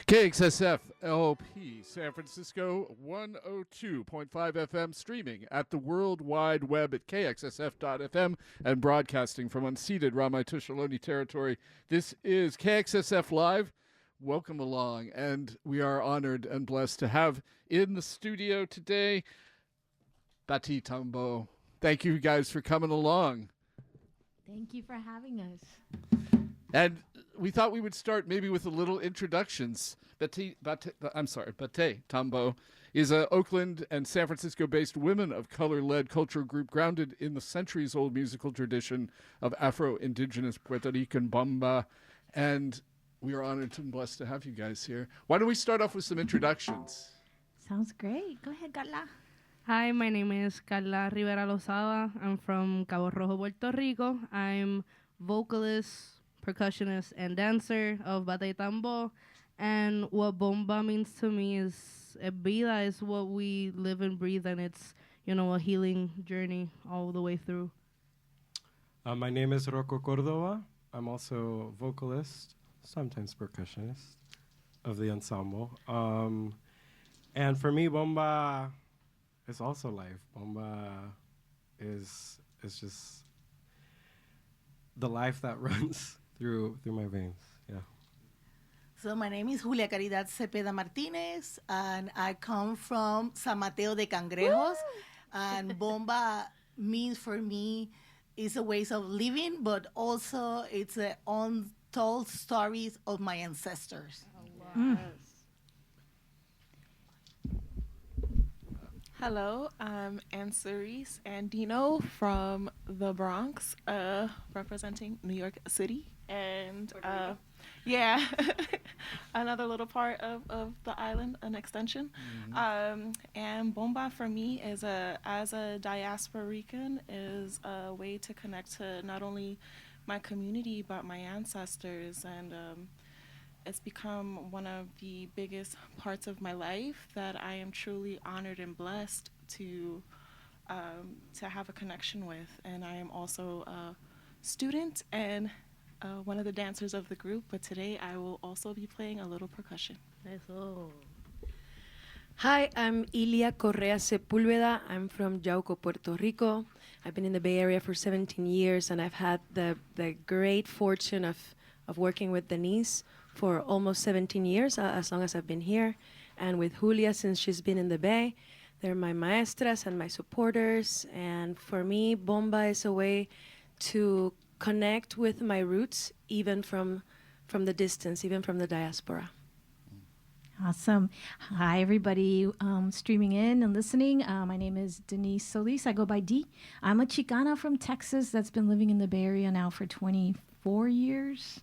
KXSF LP San Francisco 102.5 FM, streaming at the World Wide Web at KXSF.FM and broadcasting from unceded Ramaytush territory. This is KXSF Live. Welcome along, and we are honored and blessed to have in the studio today Batey Tambó. Thank you guys for coming along. Thank you for having us. And we thought we would start maybe with a little introductions. Batey Tambó is a Oakland and San Francisco-based women of color-led cultural group grounded in the centuries-old musical tradition of Afro-Indigenous Puerto Rican bomba. And we are honored and blessed to have you guys here. Why don't we start off with some introductions? Sounds great. Go ahead, Carla. Hi, my name is Carla Rivera Lozada. I'm from Cabo Rojo, Puerto Rico. I'm vocalist, percussionist, and dancer of Batey Tambó. And what bomba means to me is vida is what we live and breathe, and it's, a healing journey all the way through. My name is Rocco Cordova. I'm also vocalist, sometimes percussionist of the ensemble. And for me, bomba is also life. Bomba is just the life that runs through my veins. Yeah. So my name is Julia Caridad Cepeda Martinez, and I come from San Mateo de Cangrejos. And bomba means for me is a ways of living, but also it's the untold stories of my ancestors. Oh, wow. Hello, I'm Ancerise Andino from the Bronx, representing New York City. And another little part of the island, an extension. Mm-hmm. And bomba for me as a diasporican is a way to connect to not only my community but my ancestors, and it's become one of the biggest parts of my life that I am truly honored and blessed to have a connection with. And I am also a student and one of the dancers of the group, but today I will also be playing a little percussion. Eso. Hi, I'm Ilia Correa Sepúlveda. I'm from Yauco, Puerto Rico. I've been in the Bay Area for 17 years, and I've had the great fortune of working with Denise for almost 17 years, as long as I've been here, and with Julia since she's been in the Bay. They're my maestras and my supporters, and for me, bomba is a way to connect with my roots, even from the distance, even from the diaspora. Awesome. Hi, everybody streaming in and listening. My name is Denise Solis. I go by D. I'm a Chicana from Texas that's been living in the Bay Area now for 24 years.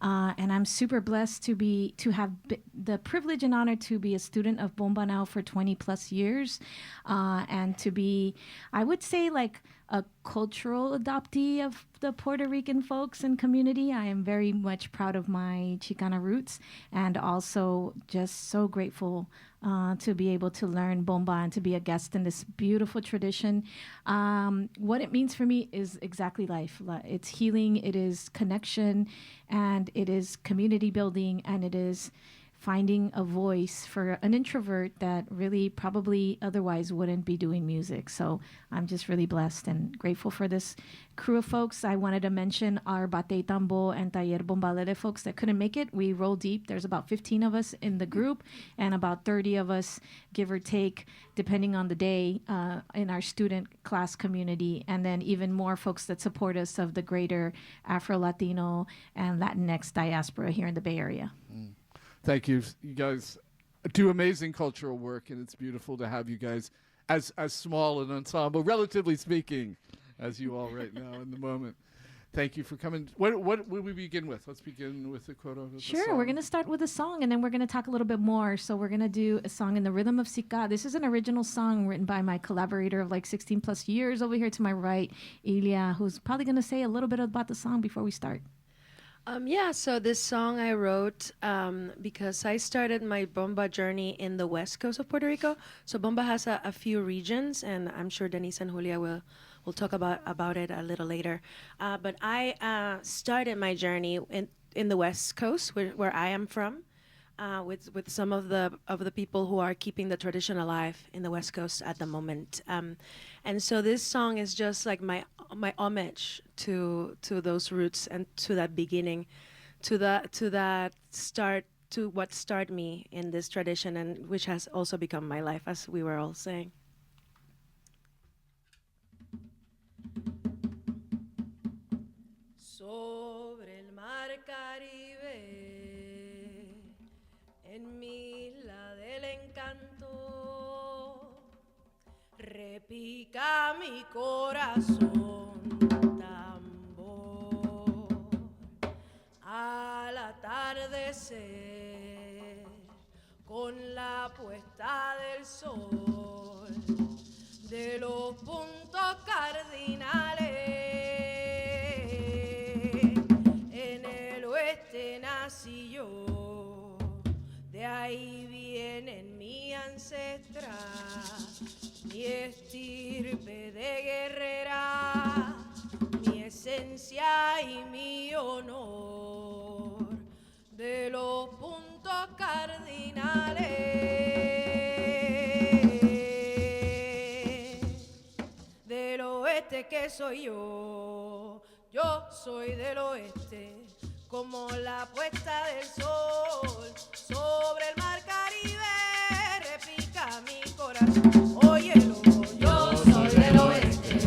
And I'm super blessed to have the privilege and honor to be a student of bomba now for 20 plus years, and to be, I would say, like a cultural adoptee of the Puerto Rican folks and community. I am very much proud of my Chicana roots, and also just so grateful to be able to learn bomba and to be a guest in this beautiful tradition. What it means for me is exactly life. It's healing, it is connection, and it is community building, and it is finding a voice for an introvert that really probably otherwise wouldn't be doing music. So I'm just really blessed and grateful for this crew of folks. I wanted to mention our Batey Tambó and Taller Bombalele folks that couldn't make it. We roll deep. There's about 15 of us in the group, and about 30 of us, give or take, depending on the day, in our student class community, and then even more folks that support us of the greater Afro-Latino and Latinx diaspora here in the Bay Area. Mm. Thank you. You guys do amazing cultural work, and it's beautiful to have you guys as small an ensemble, relatively speaking, as you all right now in the moment. Thank you for coming. What will we begin with? Let's begin with the quote of the Sure, song. we're going to start with a song, and then we're going to talk a little bit more. So we're going to do a song in the rhythm of Sika. This is an original song written by my collaborator of like 16 plus years over here to my right, Ilia, who's probably going to say a little bit about the song before we start. So this song I wrote because I started my bomba journey in the west coast of Puerto Rico. So bomba has a few regions, and I'm sure Denise and Julia will talk about it a little later. But I started my journey in the west coast, where I am from. with some of the people who are keeping the tradition alive in the West Coast at the moment. And so this song is just like my homage to those roots and to that beginning, to that start, to what started me in this tradition, and which has also become my life, as we were all saying. Sobre el mar Caribe, en mi isla del encanto, repica mi corazón tambor. Al atardecer, con la puesta del sol, de los puntos cardinales, en el oeste nací yo, de ahí vienen mi ancestral, mi estirpe de guerrera, mi esencia y mi honor, de los puntos cardinales del oeste que soy yo soy del oeste, como la puesta del sol sobre el mar Caribe, repica mi corazón, óyelo, yo soy del oeste,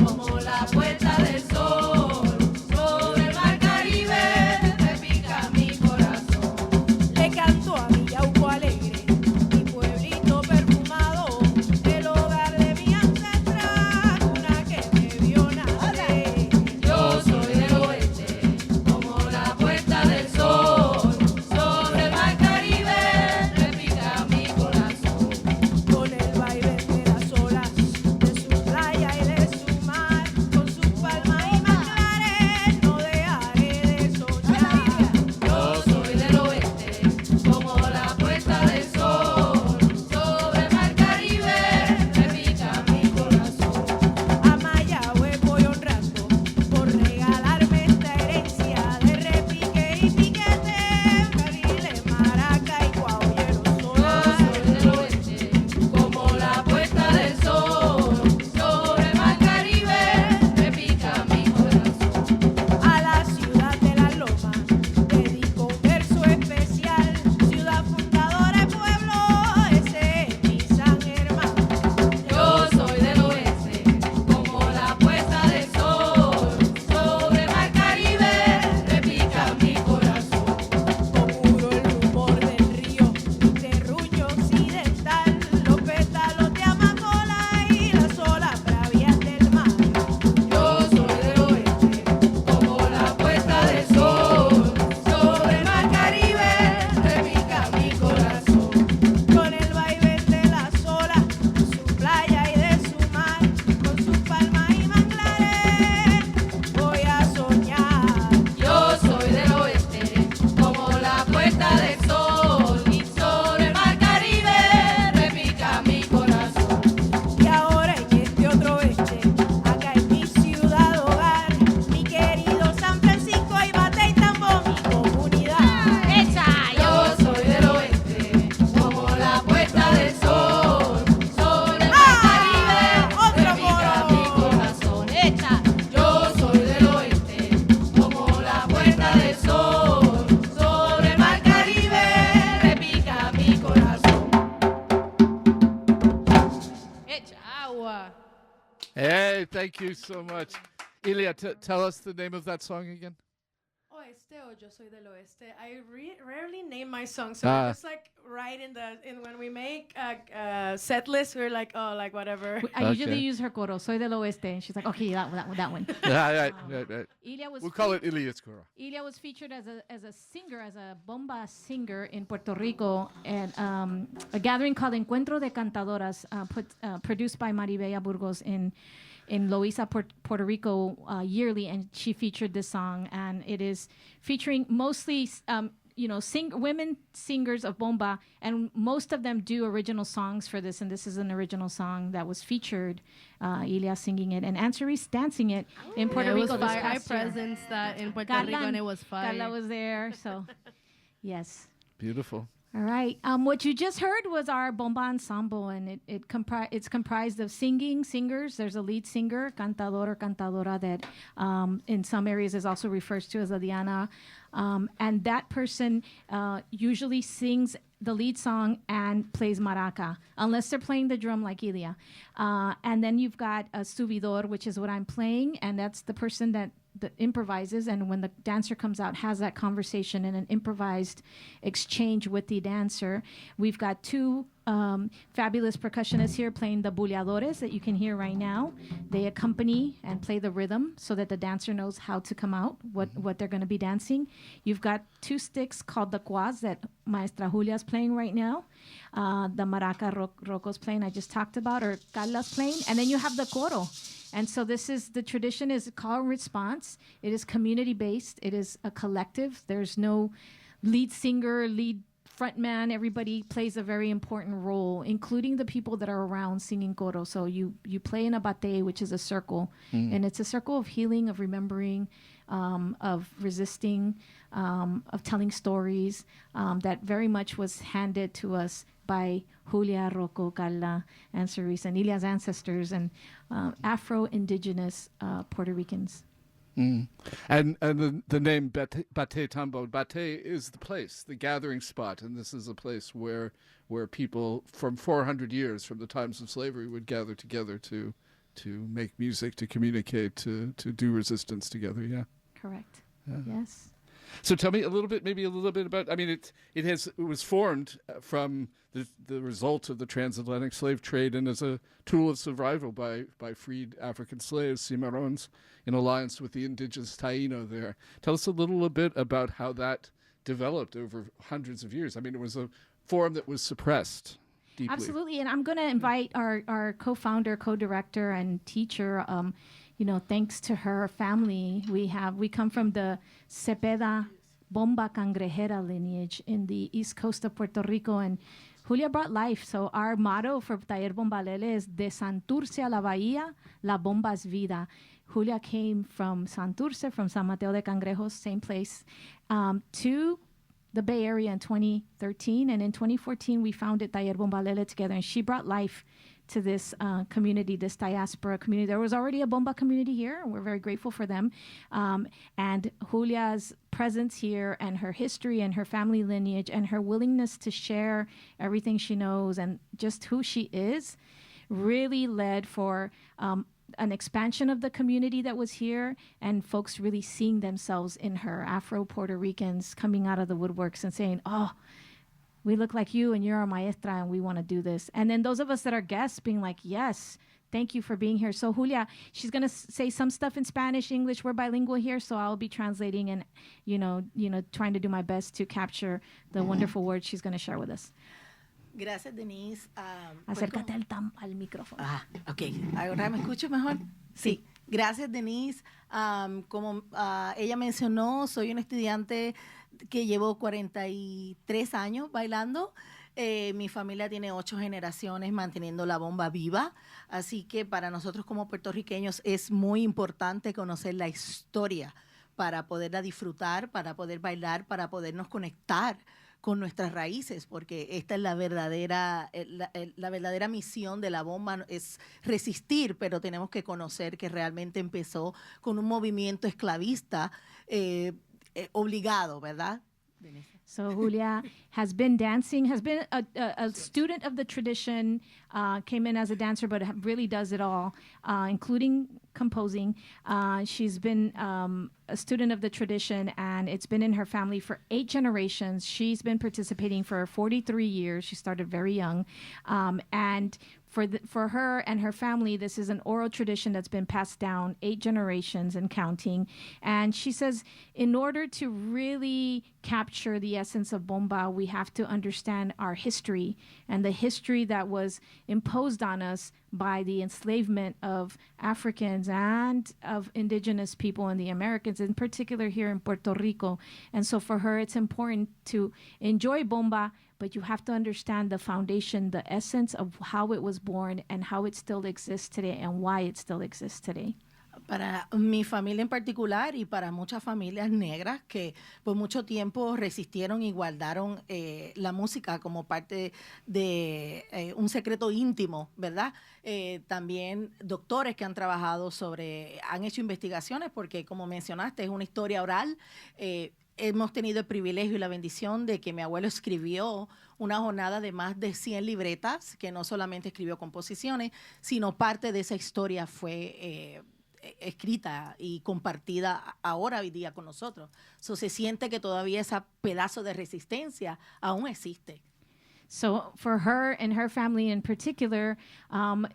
como la puesta del sol sobre el mar Caribe, repica mi corazón. Le canto a mi Yauco alegre, mi pueblito perfumado, el hogar de mi ancestral, una que me vio nacer. Yo soy del oeste, como la puesta del sol sobre el mar Caribe, repica mi corazón. Con el baile de las olas, de su playa y de su mar, con sus palmas y manglares, no dejaré de soñar. Yo soy del oeste, como la puesta del sol sobre el mar Caribe, repica mi corazón. A Mayagüe voy honrando por regalarme esta herencia de repique y piquete, fraile, maraca y guaullero soy. Yo soy del oeste, como la puesta del sol sobre el mar Caribe, repica mi corazón. A la ciudad de la Loma dedico un verso especial, ciudad fundadora y pueblo, ese es mi San Germán. Yo soy del oeste, como la puesta del sol sobre el mar Caribe, repica mi corazón. Procuro el rumor del río, terruño occidental, los pétalos de amapola y las olas bravias del mar. Yo soy del oeste, como la puesta del sol sobre el mar Caribe, repica mi corazón. Con el vaivén de las olas, su playa y de su mar, con sus palmas y manglares, voy a soñar. Yo soy del oeste, como la puesta del sol sobre el mar Caribe, repica mi corazón. Y ahora en este otro oeste, acá en mi ciudad hogar, mi querido San Francisco y Batey Tambó, mi comunidad. Yo soy del oeste, como la puesta del sol sobre el mar Caribe, repica mi corazón. Yo soy del oeste, como la puesta del sol sobre el mar Caribe, repica mi corazón. Echa agua. Hey, thank you so much. Ilya, tell us the name of that song again. Oeste o Yo Soy del Oeste. I rarely name my songs, so Ah. I just like write in when we make a set list, we're like, oh, like whatever. I usually Okay. use her coro, Soy del Oeste, and she's like, okay, that one. Right. Ilya was We'll call it Ilya's Kura. Ilya was featured as a singer, as a bomba singer in Puerto Rico at a gathering called Encuentro de Cantadoras, produced by Maribella Burgos in Loíza, Puerto Rico yearly, and she featured this song, and it is featuring mostly women singers of bomba, and most of them do original songs for this, and this is an original song that was featured. Ilya singing it and Answeris dancing it in Puerto It was Rico this fire. I past year. presenced that in Puerto Carla- Rico, and it was fire. Carla was there, so yes. Beautiful. All right. What you just heard was our bomba ensemble, and it's comprised of singers. There's a lead singer, cantador or cantadora, that in some areas is also referred to as a diana, and that person usually sings the lead song and plays maraca, unless they're playing the drum like Ilia. And then you've got a subidor, which is what I'm playing, and that's the person that improvises, and when the dancer comes out, has that conversation and an improvised exchange with the dancer. We've got two fabulous percussionists here playing the buleadores that you can hear right now. They accompany and play the rhythm so that the dancer knows how to come out, what they're going to be dancing. You've got two sticks called the cuas that Maestra Julia's playing right now. The maraca Rocco's playing, I just talked about, or Carla's playing. And then you have the coro. And so the tradition is call and response. It is community-based. It is a collective. There's no lead singer, lead frontman. Everybody plays a very important role, including the people that are around singing coro. So you play in a batey, which is a circle. And it's a circle of healing, of remembering, of resisting, of telling stories that very much was handed to us by Julia, Rocco, Carla, and Cerise, and Ilia's ancestors, and Afro-Indigenous Puerto Ricans. And the name Batey Tambó. Batey is the place, the gathering spot, and this is a place where people from 400 years, from the times of slavery, would gather together to make music, to communicate, to do resistance together. Yeah. Correct. Yeah. Yes. So tell me a little bit about. I mean, it was formed from the result of the transatlantic slave trade and as a tool of survival by freed African slaves, cimarrones, in alliance with the indigenous Taino there. Tell us a little bit about how that developed over hundreds of years. I mean, it was a form that was suppressed deeply. Absolutely, and I'm going to invite our co-founder, co-director, and teacher. Thanks to her family, we come from the Cepeda Bomba Cangrejera lineage in the east coast of Puerto Rico, and Julia brought life. So our motto for Taller Bombalele is De Santurce a la Bahía, la bomba es vida. Julia came from Santurce, from San Mateo de Cangrejos, same place, to the Bay Area in 2013, and in 2014 we founded Taller Bombalele together, and she brought life to this community, this diaspora community. There was already a bomba community here, and we're very grateful for them. And Julia's presence here, and her history, and her family lineage, and her willingness to share everything she knows and just who she is, really led for an expansion of the community that was here, and folks really seeing themselves in her. Afro-Puerto Ricans coming out of the woodworks and saying, oh, we look like you, and you're our maestra, and we want to do this. And then those of us that are guests being like, yes, thank you for being here. So Julia, she's going to say some stuff in Spanish, English. We're bilingual here, so I'll be translating and, trying to do my best to capture the wonderful words she's going to share with us. Gracias, Denise. Acércate al micrófono. Ok. ¿Ahora me escucho mejor? Sí. Gracias, Denise. Como ella mencionó, soy una estudiante que llevo 43 años bailando. Mi familia tiene 8 generaciones manteniendo la bomba viva. Así que para nosotros como puertorriqueños es muy importante conocer la historia para poderla disfrutar, para poder bailar, para podernos conectar con nuestras raíces, porque esta es la verdadera misión de la bomba, es resistir, pero tenemos que conocer que realmente empezó con un movimiento esclavista obligado, ¿verdad? So Julia has been dancing, has been a student of the tradition, came in as a dancer, but really does it all, including composing. She's been a student of the tradition, and it's been in her family for 8 generations. She's been participating for 43 years. She started very young. And for her and her family, this is an oral tradition that's been passed down 8 generations and counting. And she says, in order to really capture the essence of bomba, we have to understand our history and the history that was imposed on us by the enslavement of Africans and of indigenous people and the Americans, in particular here in Puerto Rico. And so for her, it's important to enjoy bomba, but you have to understand the foundation, the essence of how it was born and how it still exists today and why it still exists today. Para mi familia en particular y para muchas familias negras que por mucho tiempo resistieron y guardaron la música como parte de un secreto íntimo, ¿verdad? También doctores que han trabajado han hecho investigaciones porque, como mencionaste, es una historia oral. Hemos tenido el privilegio y la bendición de que mi abuelo escribió una jornada de más de 100 libretas, que no solamente escribió composiciones, sino parte de esa historia fue escrita y compartida ahora hoy día con nosotros. So, se siente que todavía ese pedazo de resistencia aún existe. So for her and her family in particular,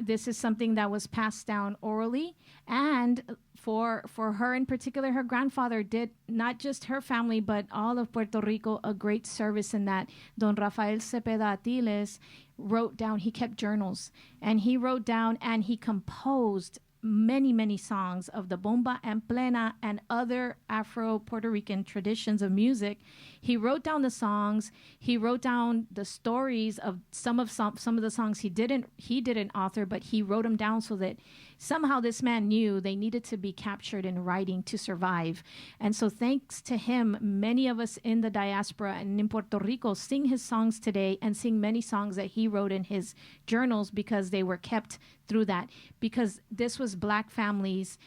this is something that was passed down orally. And for her in particular, her grandfather did, not just her family, but all of Puerto Rico, a great service in that Don Rafael Cepeda Atiles wrote down, he kept journals, and he wrote down and he composed many songs of the bomba and plena and other Afro-Puerto Rican traditions of music. He wrote down the songs. He wrote down the stories of some of the songs he didn't author, but he wrote them down so that somehow this man knew they needed to be captured in writing to survive. And so thanks to him, many of us in the diaspora and in Puerto Rico sing his songs today and sing many songs that he wrote in his journals because they were kept through that, because this was Black families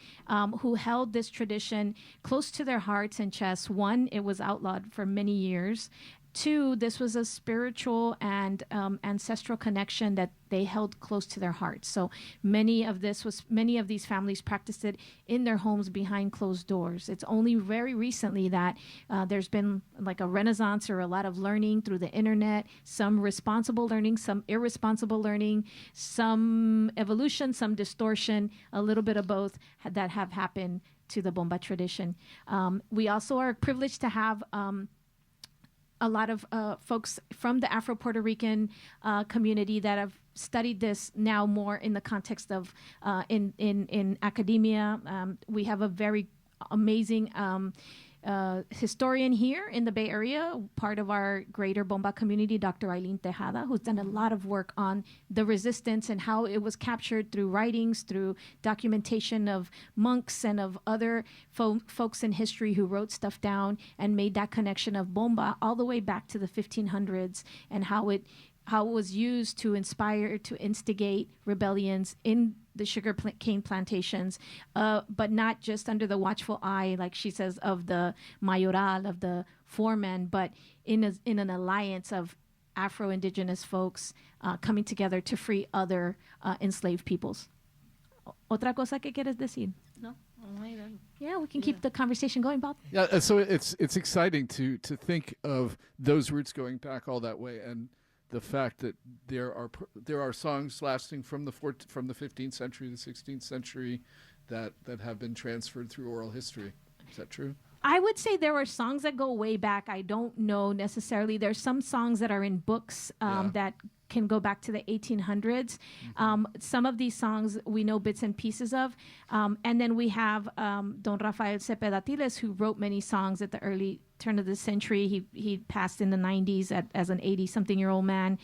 who held this tradition close to their hearts and chests. One, it was outlawed for many years. Two, this was a spiritual and ancestral connection that they held close to their hearts. So many of these families practiced it in their homes behind closed doors. It's only very recently that there's been like a renaissance or a lot of learning through the internet, some responsible learning, some irresponsible learning, some evolution, some distortion, a little bit of both that have happened to the bomba tradition. We also are privileged to have a lot of folks from the Afro-Puerto Rican community that have studied this now more in the context of in academia. We have a very amazing historian here in the Bay Area, part of our greater bomba community, Dr. Eileen Tejada, who's done a lot of work on the resistance and how it was captured through writings, through documentation of monks and of other folks in history who wrote stuff down and made that connection of bomba all the way back to the 1500s and how it was used to inspire, to instigate rebellions in the sugar cane plantations, but not just under the watchful eye, like she says, of the mayoral, of the foreman, but in an alliance of Afro-Indigenous folks coming together to free other enslaved peoples. ¿Otra cosa que quieres decir? No. Yeah, we can keep the conversation going, Bob. Yeah, so it's exciting to think of those roots going back all that way, and the fact that there are songs lasting from the 15th century, the 16th century, that have been transferred through oral history. Is that true? I would say there are songs that go way back. I don't know necessarily. There's some songs that are in books that can go back to the 1800s. Some of these songs we know bits and pieces of. And then we have Don Rafael Cepeda Atiles, who wrote many songs at the early turn of the century. He passed in the 90s as an 80-something-year-old man.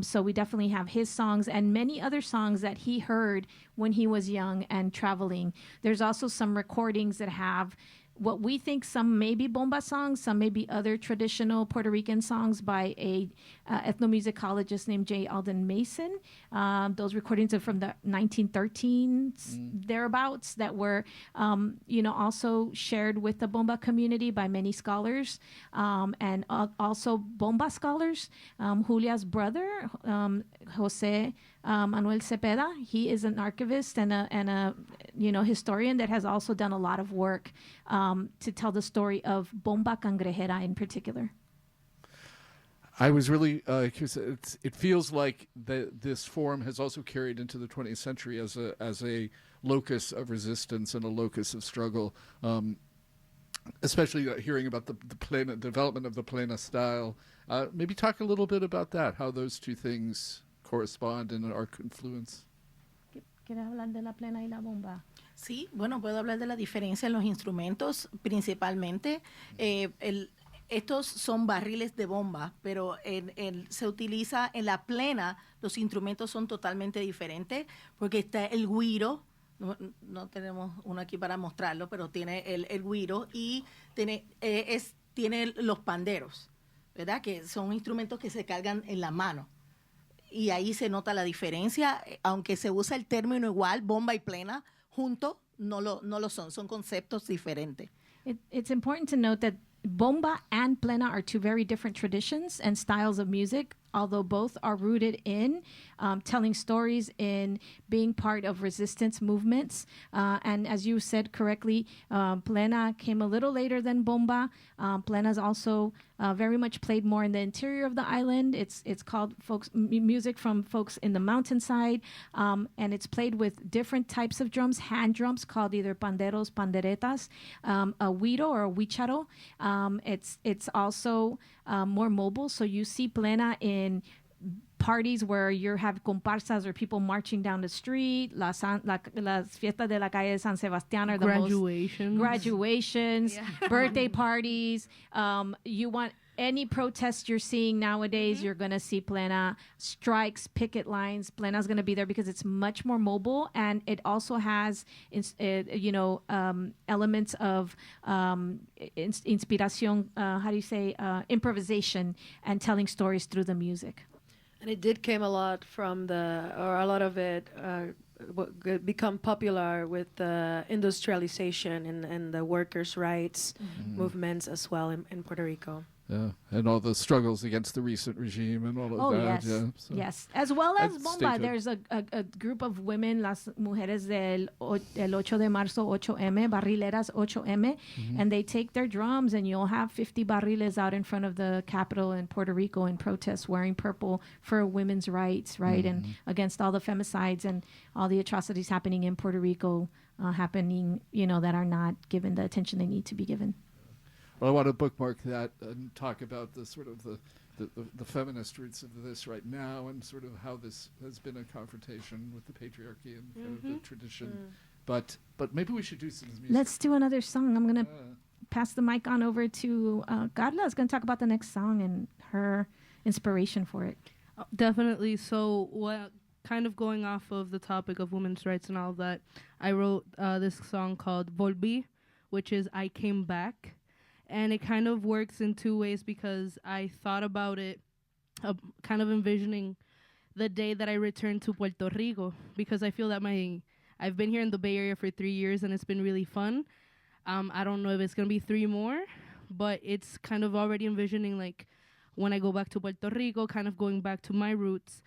So we definitely have his songs and many other songs that he heard when he was young and traveling. There's also some recordings that have what we think some may be bomba songs, some may be other traditional Puerto Rican songs by a ethnomusicologist named J. Alden Mason. Those recordings are from the 1913s, thereabouts, that were, also shared with the bomba community by many scholars, and also bomba scholars. Julia's brother, Jose Manuel Cepeda, he is an archivist and a historian that has also done a lot of work to tell the story of bomba cangrejera in particular. I was really curious. It feels like this form has also carried into the 20th century as a locus of resistance and a locus of struggle, especially hearing about the plena, development of the plena style. Maybe talk a little bit about that, how those two things correspond and are confluence. ¿Quieres hablar de la plena y la bomba? Sí, bueno, puedo hablar de la diferencia en los instrumentos principalmente. Estos son barriles de bomba, pero se utiliza en la plena, los instrumentos son totalmente diferentes porque está el güiro, no tenemos uno aquí para mostrarlo, pero tiene el güiro y tiene los panderos, ¿verdad? Que son instrumentos que se cargan en la mano. Y ahí se nota la diferencia, aunque se usa el término igual, bomba y plena, juntos no lo son conceptos diferentes. It's important to note that bomba and plena are two very different traditions and styles of music, although both are rooted in telling stories, in being part of resistance movements. And as you said correctly, plena came a little later than bomba. Plena is also very much played more in the interior of the island. It's called music from folks in the mountainside, and it's played with different types of drums, hand drums called either panderos, panderetas, a huiro or a huicharo. It's also more mobile, so you see plena in parties where you have comparsas or people marching down the street. Las fiestas de la calle de San Sebastián are the graduations, yeah. Birthday parties. You want any protest you're seeing nowadays, you're going to see plena. Strikes, picket lines, plena is going to be there because it's much more mobile, and it also has elements of inspiración, improvisation and telling stories through the music. And it did came a lot from a lot of it become popular with the industrialization and the workers' rights movements as well in Puerto Rico. Yeah, and all the struggles against the recent regime and all of that. Yes, yeah, so yes. As well as bomba, there's a group of women, las mujeres del 8 de marzo, 8M, barrileras 8M, and they take their drums, and you'll have 50 barriles out in front of the Capitol in Puerto Rico in protest, wearing purple for women's rights, right, and against all the femicides and all the atrocities happening in Puerto Rico, that are not given the attention they need to be given. Well, I want to bookmark that and talk about the sort of the feminist roots of this right now, and sort of how this has been a confrontation with the patriarchy and kind of the tradition. But maybe we should do some music. Let's do another song. I'm going to pass the mic on over to Carla. Is going to talk about the next song and her inspiration for it. Definitely. So, kind of going off of the topic of women's rights and all of that, I wrote this song called Volví, which is I Came Back. And it kind of works in two ways, because I thought about it, kind of envisioning the day that I returned to Puerto Rico, because I feel that I've been here in the Bay Area for 3 years and it's been really fun. I don't know if it's going to be 3 more, but it's kind of already envisioning like when I go back to Puerto Rico, kind of going back to my roots,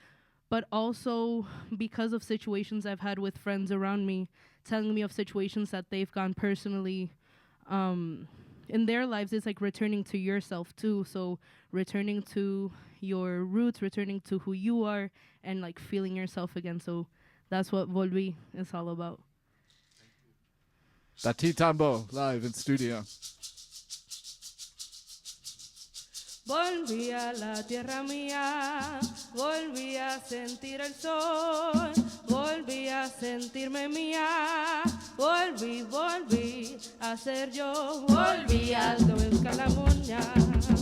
but also because of situations I've had with friends around me, telling me of situations that they've gone personally, in their lives. It's like returning to yourself too. So returning to your roots, returning to who you are, and like feeling yourself again. So that's what Volví is all about. Batey Tambó, live in studio. Volví a la tierra mía, volví a sentir el sol, volví a sentirme mía, volví a ser yo, volví al buscar la moña,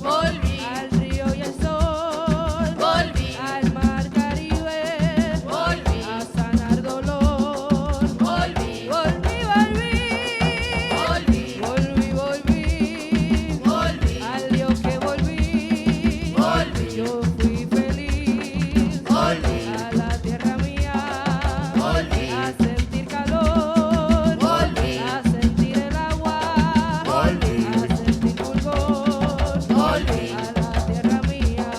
volví al río y el sol, volví al mar Caribe, volví a sanar dolor, volví, volví, volví, volví, volví, volví, al Dios que volví, volví, yo fui feliz, volví a la tierra mía, volví a sentir calor, volví a sentir el agua, volví a sentir fulgor, volví a la tierra mía.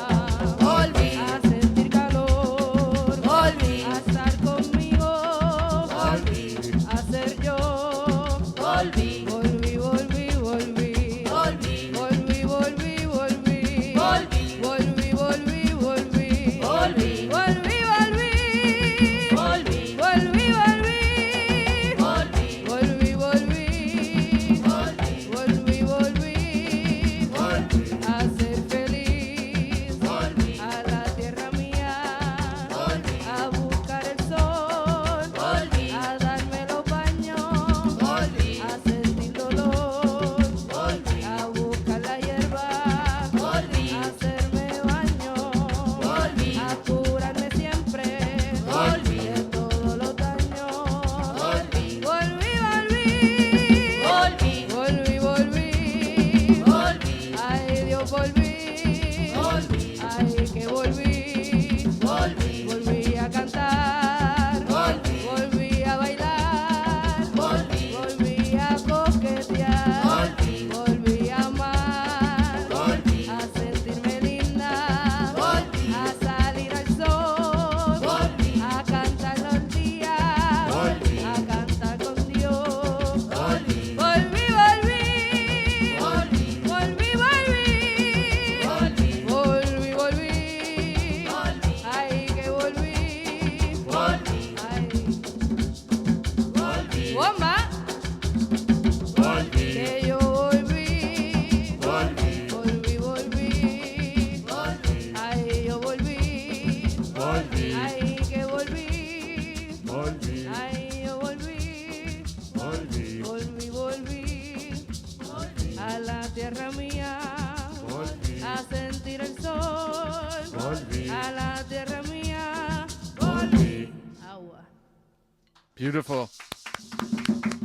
Beautiful.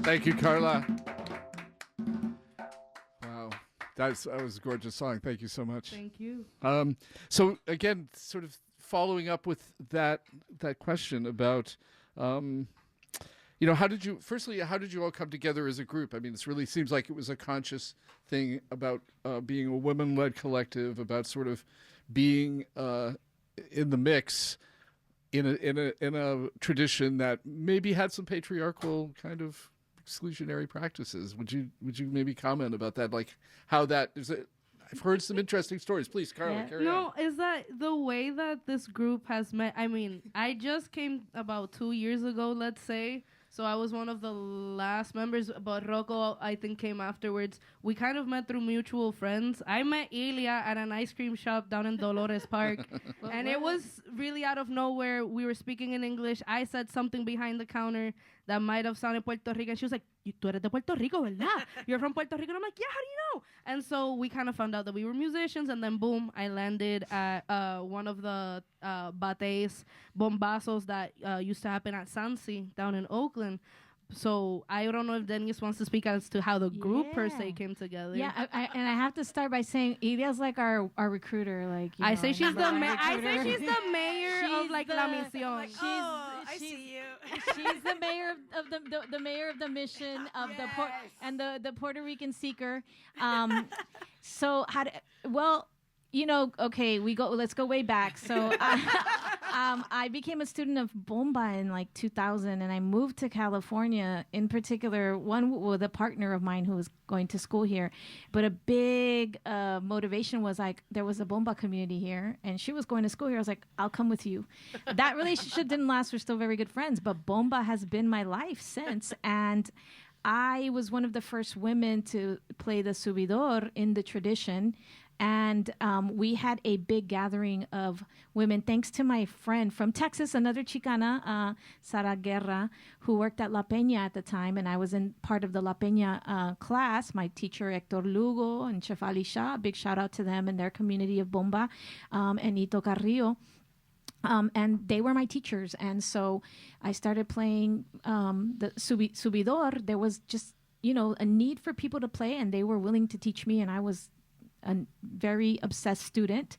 Thank you, Carla. Wow. That was a gorgeous song. Thank you so much. Thank you. So again, sort of following up with that question about, how did you all come together as a group? I mean, this really seems like it was a conscious thing about being a women-led collective, about sort of being in the mix in a tradition that maybe had some patriarchal kind of exclusionary practices. Would you maybe comment about that? Like how that is it? I've heard some interesting stories. Please, Carla, carry on. No, is that the way that this group has met? I mean, I just came about 2 years ago, let's say. So I was one of the last members, but Rocco, I think, came afterwards. We kind of met through mutual friends. I met Ilya at an ice cream shop down in Dolores Park. And it was really out of nowhere. We were speaking in English. I said something behind the counter that might have sounded Puerto Rican. She was like, tú eres de Puerto Rico, ¿verdad? You're from Puerto Rico? And I'm like, yeah, how do you know? And so we kind of found out that we were musicians, and then boom, I landed at one of the bates, bombazos that used to happen at Sansi down in Oakland. So I don't know if Denise wants to speak as to how the group per se came together. Yeah, I have to start by saying Ilya's like our recruiter. Like I say she's the mayor of like La Misión. I see you. She's the mayor of the mayor of the mission of the Puerto Rican seeker. So okay, let's go way back. So I became a student of bomba in like 2000, and I moved to California, in particular, one with a partner of mine who was going to school here. But a big motivation was like, there was a bomba community here, and she was going to school here. I was like, I'll come with you. That relationship didn't last. We're still very good friends, but bomba has been my life since. And I was one of the first women to play the subidor in the tradition. And we had a big gathering of women, thanks to my friend from Texas, another Chicana, Sara Guerra, who worked at La Peña at the time. And I was in part of the La Peña class. My teacher, Hector Lugo and Chef Ali Shah, big shout out to them and their community of bomba, and Ito Carrillo. And they were my teachers. And so I started playing the subidor. There was just, a need for people to play, and they were willing to teach me. And I was a very obsessed student.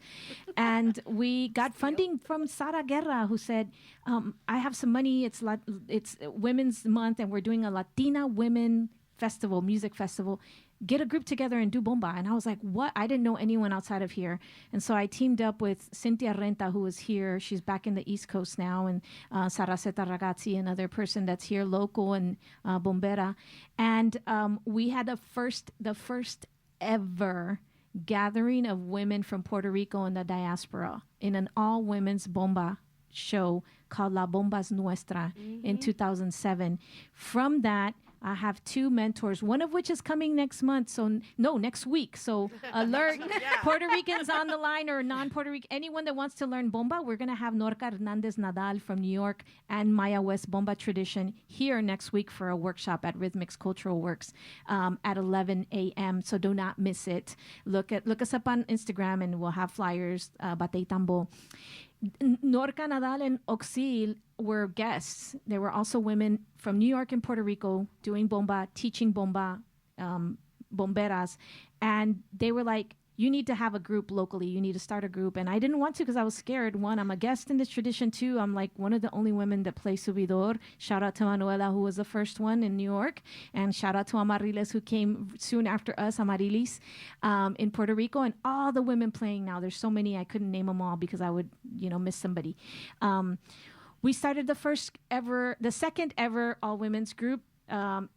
And we got funding from Sara Guerra, who said, I have some money. It's Women's Month, and we're doing a Latina Women Festival, music festival. Get a group together and do bomba. And I was like, what? I didn't know anyone outside of here. And so I teamed up with Cynthia Renta, who was here. She's back in the East Coast now, and Saraseta Ragazzi, another person that's here local, and bombera. And we had the first ever gathering of women from Puerto Rico in the diaspora in an all-women's bomba show called La Bomba Es Nuestra in 2007. From that, I have two mentors, one of which is coming next month. Next week. So alert, Puerto Ricans on the line or non-Puerto Rican, anyone that wants to learn bomba, we're going to have Norca Hernandez Nadal from New York and Maya West Bomba Tradition here next week for a workshop at Rhythmics Cultural Works at 11 a.m. So do not miss it. Look us up on Instagram, and we'll have flyers, Batey Tambó. Norca, Nadal, and Oxil were guests. There were also women from New York and Puerto Rico doing bomba, teaching bomba, bomberas. And they were like, you need to have a group locally. You need to start a group. And I didn't want to because I was scared. One, I'm a guest in this tradition. Two, I'm like one of the only women that play subidor. Shout out to Manuela, who was the first one in New York. And shout out to Amariles, who came soon after us, Amarilis, in Puerto Rico. And all the women playing now. There's so many, I couldn't name them all because I would, miss somebody. We started the second ever all-women's group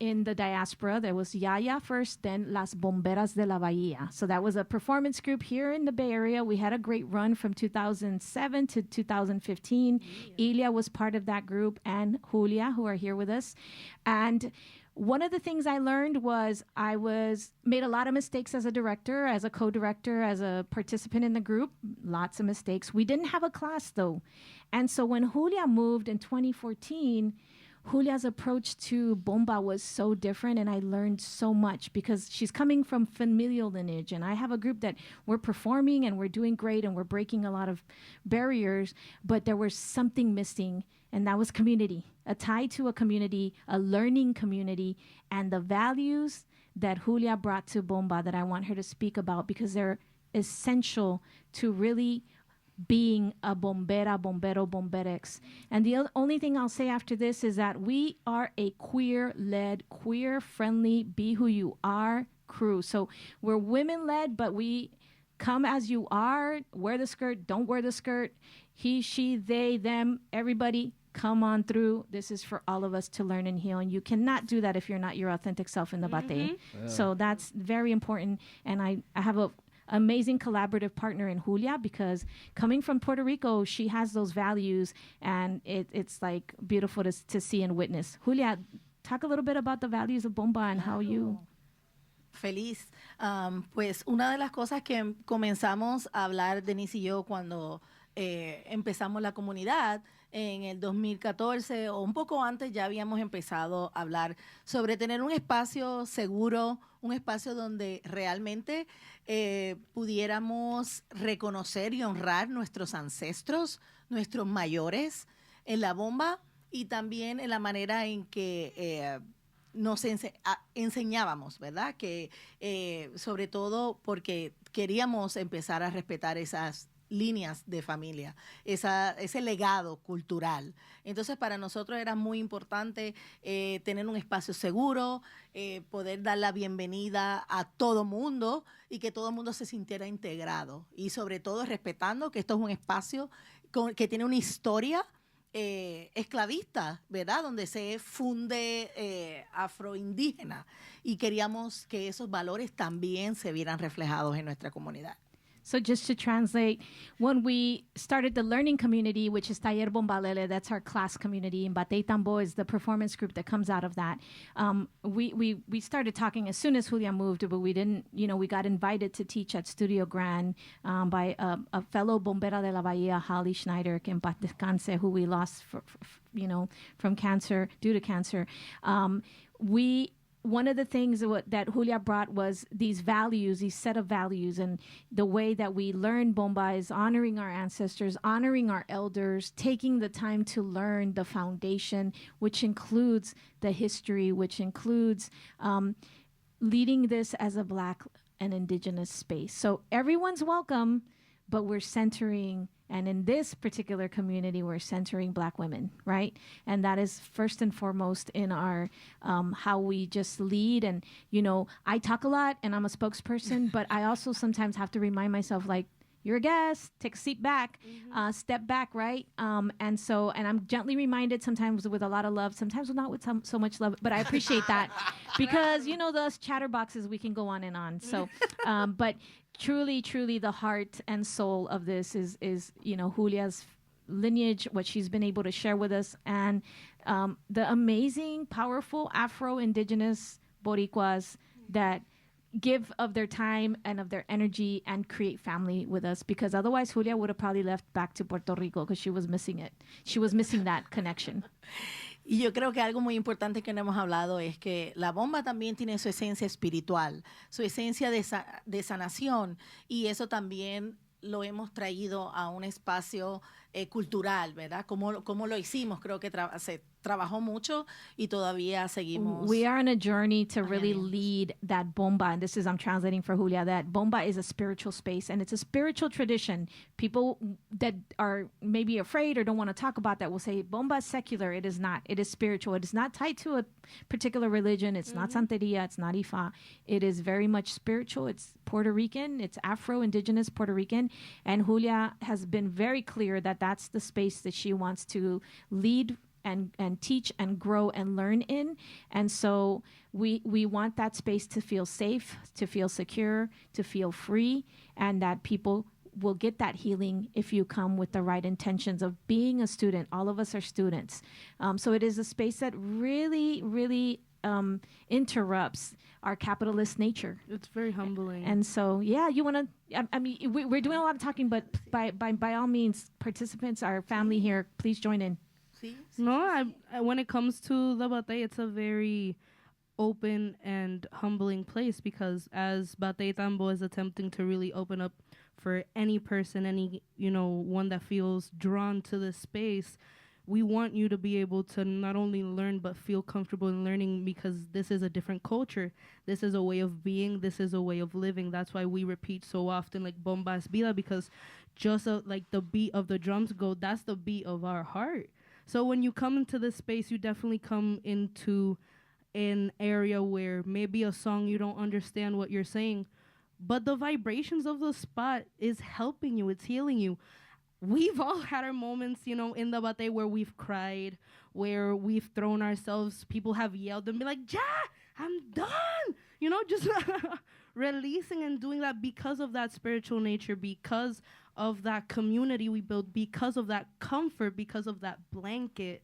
in the diaspora. There was Yaya first, then Las Bomberas de la Bahia. So that was a performance group here in the Bay Area. We had a great run from 2007 to 2015. Ilya was part of that group, and Julia, who are here with us. And one of the things I learned was I made a lot of mistakes as a director, as a co-director, as a participant in the group. Lots of mistakes. We didn't have a class, though. And so when Julia moved in 2014, Julia's approach to bomba was so different, and I learned so much because she's coming from familial lineage, and I have a group that we're performing and we're doing great and we're breaking a lot of barriers, but there was something missing and that was community, a tie to a community, a learning community, and the values that Julia brought to Bomba that I want her to speak about because they're essential to really being a bombera, bombero, bomberex. And the only thing I'll say after this is that we are a queer-led, queer-friendly, be who you are crew. So we're women-led, but we come as you are, wear the skirt, don't wear the skirt, he, she, they, them, everybody, come on through. This is for all of us to learn and heal. And you cannot do that if you're not your authentic self in the Batey. Yeah. So that's very important. And I have a amazing collaborative partner in Julia because coming from Puerto Rico, she has those values and it's like beautiful to see and witness. Julia, talk a little bit about the values of Bomba and how you... Feliz. Pues una de las cosas que comenzamos a hablar Denise y yo cuando empezamos la comunidad en el 2014 o un poco antes ya habíamos empezado a hablar sobre tener un espacio seguro, un espacio donde realmente pudiéramos reconocer y honrar nuestros ancestros, nuestros mayores en la Bomba y también en la manera en que nos enseñábamos, ¿verdad? Que sobre todo porque queríamos empezar a respetar esas líneas de familia, ese legado cultural. Entonces, para nosotros era muy importante tener un espacio seguro, poder dar la bienvenida a todo mundo y que todo mundo se sintiera integrado. Y sobre todo respetando que esto es un espacio que tiene una historia esclavista, ¿verdad? Donde se funde afroindígena. Y queríamos que esos valores también se vieran reflejados en nuestra comunidad. So just to translate, when we started the learning community, which is Taller Bombalele, that's our class community, and Batey Tambó is the performance group that comes out of that. We started talking as soon as Julia moved, but we didn't, we got invited to teach at Studio Gran by a fellow bombera de la Bahia, Holly Schneider, que en paz descanse, who we lost from cancer, due to cancer. One of the things that Julia brought was these values, these set of values, and the way that we learn Bomba is honoring our ancestors, honoring our elders, taking the time to learn the foundation, which includes the history, which includes leading this as a Black and Indigenous space. So everyone's welcome, but we're centering, and in this particular community, we're centering Black women, right? And that is first and foremost in our, how we just lead. And, I talk a lot and I'm a spokesperson, but I also sometimes have to remind myself, like, you're a guest, take a seat back, step back, right? And I'm gently reminded sometimes with a lot of love, sometimes not with so much love, but I appreciate that because, those chatterboxes, we can go on and on. So, but truly, truly the heart and soul of this is Julia's lineage, what she's been able to share with us, and the amazing, powerful Afro-Indigenous Boricuas that give of their time and of their energy and create family with us, because otherwise Julia would have probably left back to Puerto Rico because she was missing it. She was missing that connection. Y yo creo que algo muy importante que no hemos hablado es que la Bomba también tiene su esencia espiritual, su esencia de sanación, y eso también lo hemos traído a un espacio cultural, ¿verdad? Como lo hicimos, creo que se trabajó mucho y todavía seguimos. We are on a journey to really lead that Bomba, and this is, I'm translating for Julia, that Bomba is a spiritual space, and it's a spiritual tradition. People that are maybe afraid or don't want to talk about that will say, Bomba is secular. It is not. It is spiritual. It is not tied to a particular religion. It's not Santeria. It's not Ifa. It is very much spiritual. It's Puerto Rican. It's Afro-Indigenous Puerto Rican. And Julia has been very clear that that's the space that she wants to lead and teach and grow and learn in. And so we want that space to feel safe, to feel secure, to feel free, and that people will get that healing if you come with the right intentions of being a student. All of us are students. So it is a space that really, really interrupts our capitalist nature. It's very humbling. And so, yeah, you want to, I mean, we're doing a lot of talking, but by all means, participants, our family here, please join in. No, when it comes to the Batey, it's a very open and humbling place, because as Batey Tambó is attempting to really open up for any person, any, one that feels drawn to this space, we want you to be able to not only learn but feel comfortable in learning, because this is a different culture. This is a way of being. This is a way of living. That's why we repeat so often like bomba es vida, because just like the beat of the drums go, that's the beat of our heart. So when you come into this space, you definitely come into an area where maybe a song you don't understand what you're saying, but the vibrations of the spot is helping you. It's healing you. We've all had our moments, you know, in the Batey where we've cried, where we've thrown ourselves. People have yelled and be like, "Ja, I'm done." You know, just releasing and doing that because of that spiritual nature, because of that community we build, because of that comfort, because of that blanket,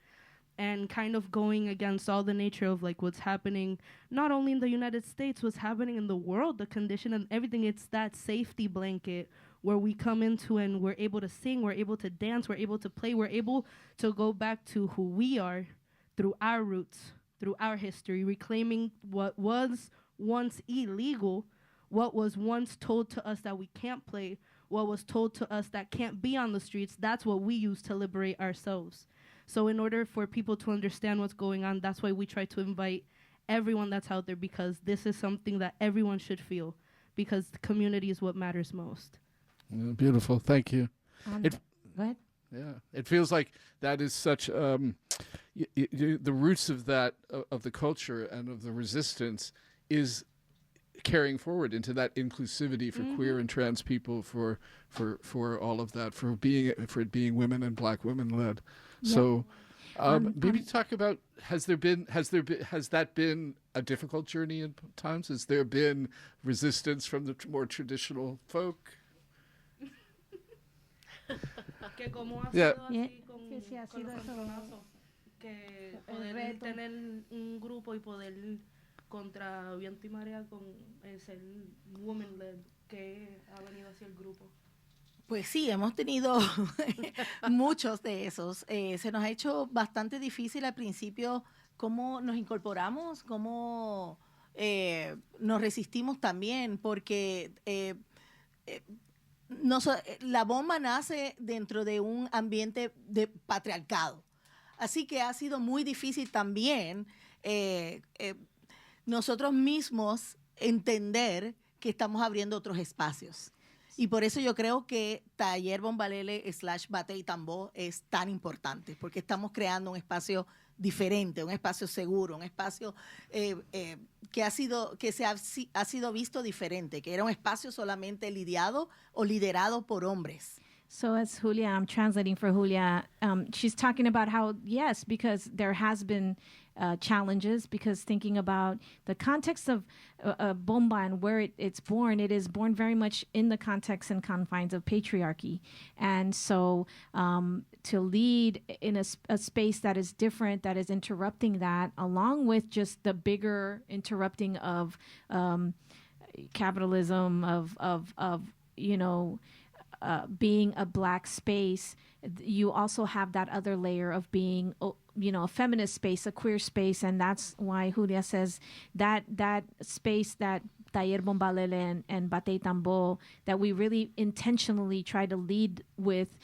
and kind of going against all the nature of like what's happening, not only in the United States, what's happening in the world, the condition and everything. It's that safety blanket where we come into and we're able to sing, we're able to dance, we're able to play, we're able to go back to who we are through our roots, through our history, reclaiming what was once illegal, what was once told to us that we can't play, what was told to us that can't be on the streets. That's what we use to liberate ourselves. So in order for people to understand what's going on, that's why we try to invite everyone that's out there, because this is something that everyone should feel, because the community is what matters most. Beautiful. Thank you. Go ahead. Yeah, it feels like that is such the roots of that of the culture and of the resistance is carrying forward into that inclusivity for queer and trans people, for all of that, for it being women and Black women led. Yeah. So maybe talk about, has that been a difficult journey at times? Has there been resistance from the more traditional folk? Que como ha Yeah. sido así con los campeonatos, que poder tener un grupo y poder contra viento y marea con ser woman led, que ha venido hacia el grupo. Pues sí, hemos tenido muchos de esos. Se nos ha hecho bastante difícil al principio cómo nos incorporamos, cómo nos resistimos también, porque la bomba nace dentro de un ambiente de patriarcado. Así que ha sido muy difícil también nosotros mismos entender que estamos abriendo otros espacios. Y por eso yo creo que Taller Bombalele / Batey Tambó es tan importante, porque estamos creando un espacio diferente, un espacio seguro, un espacio que ha sido visto diferente, que era un espacio solamente lidiado o liderado por hombres. So as Julia, I'm translating for Julia, she's talking about how, yes, because there has been challenges, because thinking about the context of bomba and where it's born, it is born very much in the context and confines of patriarchy. And so to lead in a space that is different, that is interrupting that, along with just the bigger interrupting of capitalism, of you know, being a Black space, you also have that other layer of being, you know, a feminist space, a queer space. And that's why Julia says that space, that Taller Bombalele and Batey Tambó, that we really intentionally try to lead with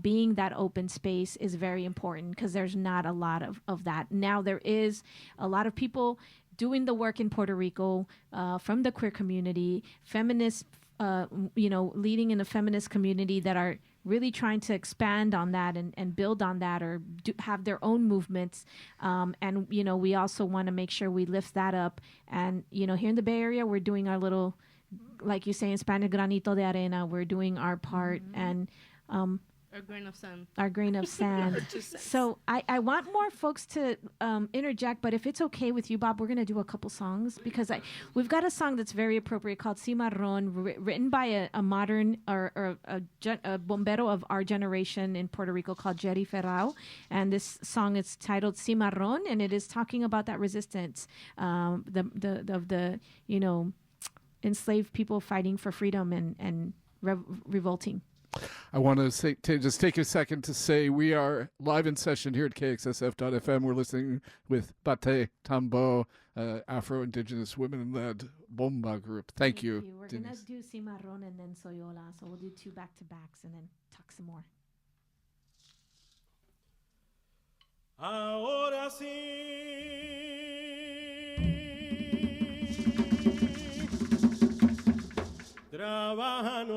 being that open space, is very important, because there's not a lot of that. Now there is a lot of people doing the work in Puerto Rico from the queer community, feminists, you know, leading in a feminist community that are really trying to expand on that and build on that, or have their own movements. And, you know, we also want to make sure we lift that up. And, you know, here in the Bay Area, we're doing our little, like you say in Spanish, granito de arena. We're doing our part. And Our grain of sand. Our grain of sand. So I want more folks to interject, but if it's okay with you, Bob, we're going to do a couple songs, because we've got a song that's very appropriate called Cimarrón, written by a modern or a bombero of our generation in Puerto Rico called Jerry Ferrao. And this song is titled Cimarrón, and it is talking about that resistance, the you know, enslaved people fighting for freedom and revolting. I want to just take a second to say we are live in session here at KXSF.FM. We're listening with Batey Tambó, Afro-Indigenous women-led bomba group. Thank you. We're going to do Cimarrón and then Soyola, so we'll do 2 back-to-backs and then talk some more. trabaja no.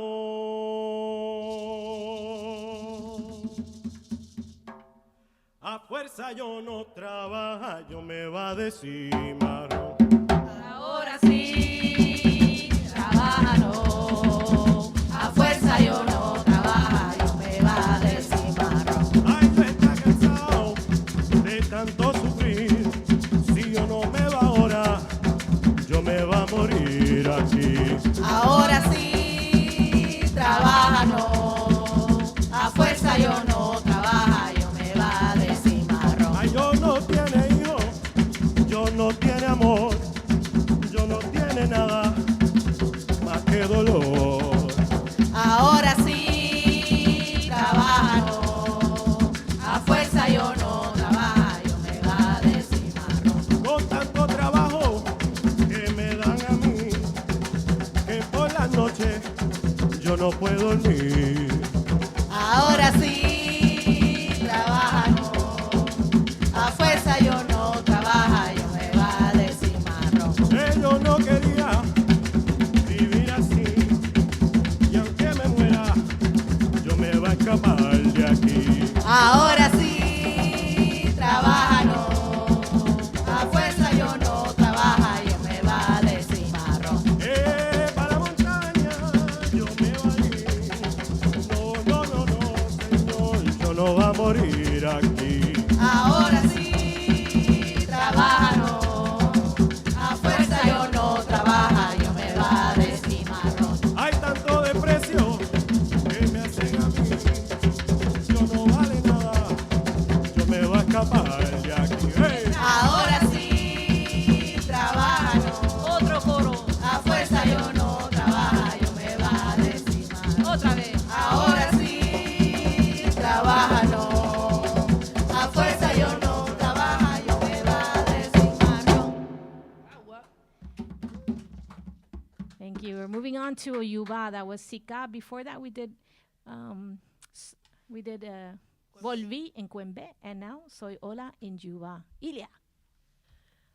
A fuerza yo no trabaja, yo me va a decir marrón. Ahora sí, trabaja no. A fuerza yo no trabaja, yo me va a decir marrón. Ay, no está cansado de tanto sufrir. Si yo no me va ahora, yo me va a morir aquí. Ahora sí, trabaja no. A fuerza yo no trabaja, yo me va a decir marrón. Ay, yo no tiene hijo, yo no tiene amor, yo no tiene nada más que dolor. Ahora sí, trabaja no. A fuerza yo no trabaja, yo me va a decir marrón. Con tanto trabajo que me dan a mí, que por la noche yo no puedo dormir. Ahora sí, trabaja no. A fuerza yo no trabaja, yo me va a decir marrón. Yo no quería vivir así, y aunque me muera, yo me va a escapar de aquí. Ahora sí, trabaja no. A fuerza yo no trabaja, yo me va a decir marrón. Para la montaña yo me voy a ir. No, señor, yo no va a morir aquí. Ahora sí, trabaja no. A fuerza yo no trabaja, yo me va a decir marrón. Hay tanto desprecio que me hacen a mí. Yo no vale nada, yo me voy a escapar de aquí. ¡Hey! Ahora sí, trabaja no. Otro coro. A fuerza yo no trabaja, yo me va a decir marrón. Otra vez. Ahora sí, trabaja no. A fuerza yo no trabaja, yo me va a decir marrón. Thank you. We're moving on to Oyuba. That was Sika. Before that, we did Volví en Cuembe, and now Soy Hola in Yuba. Ilia.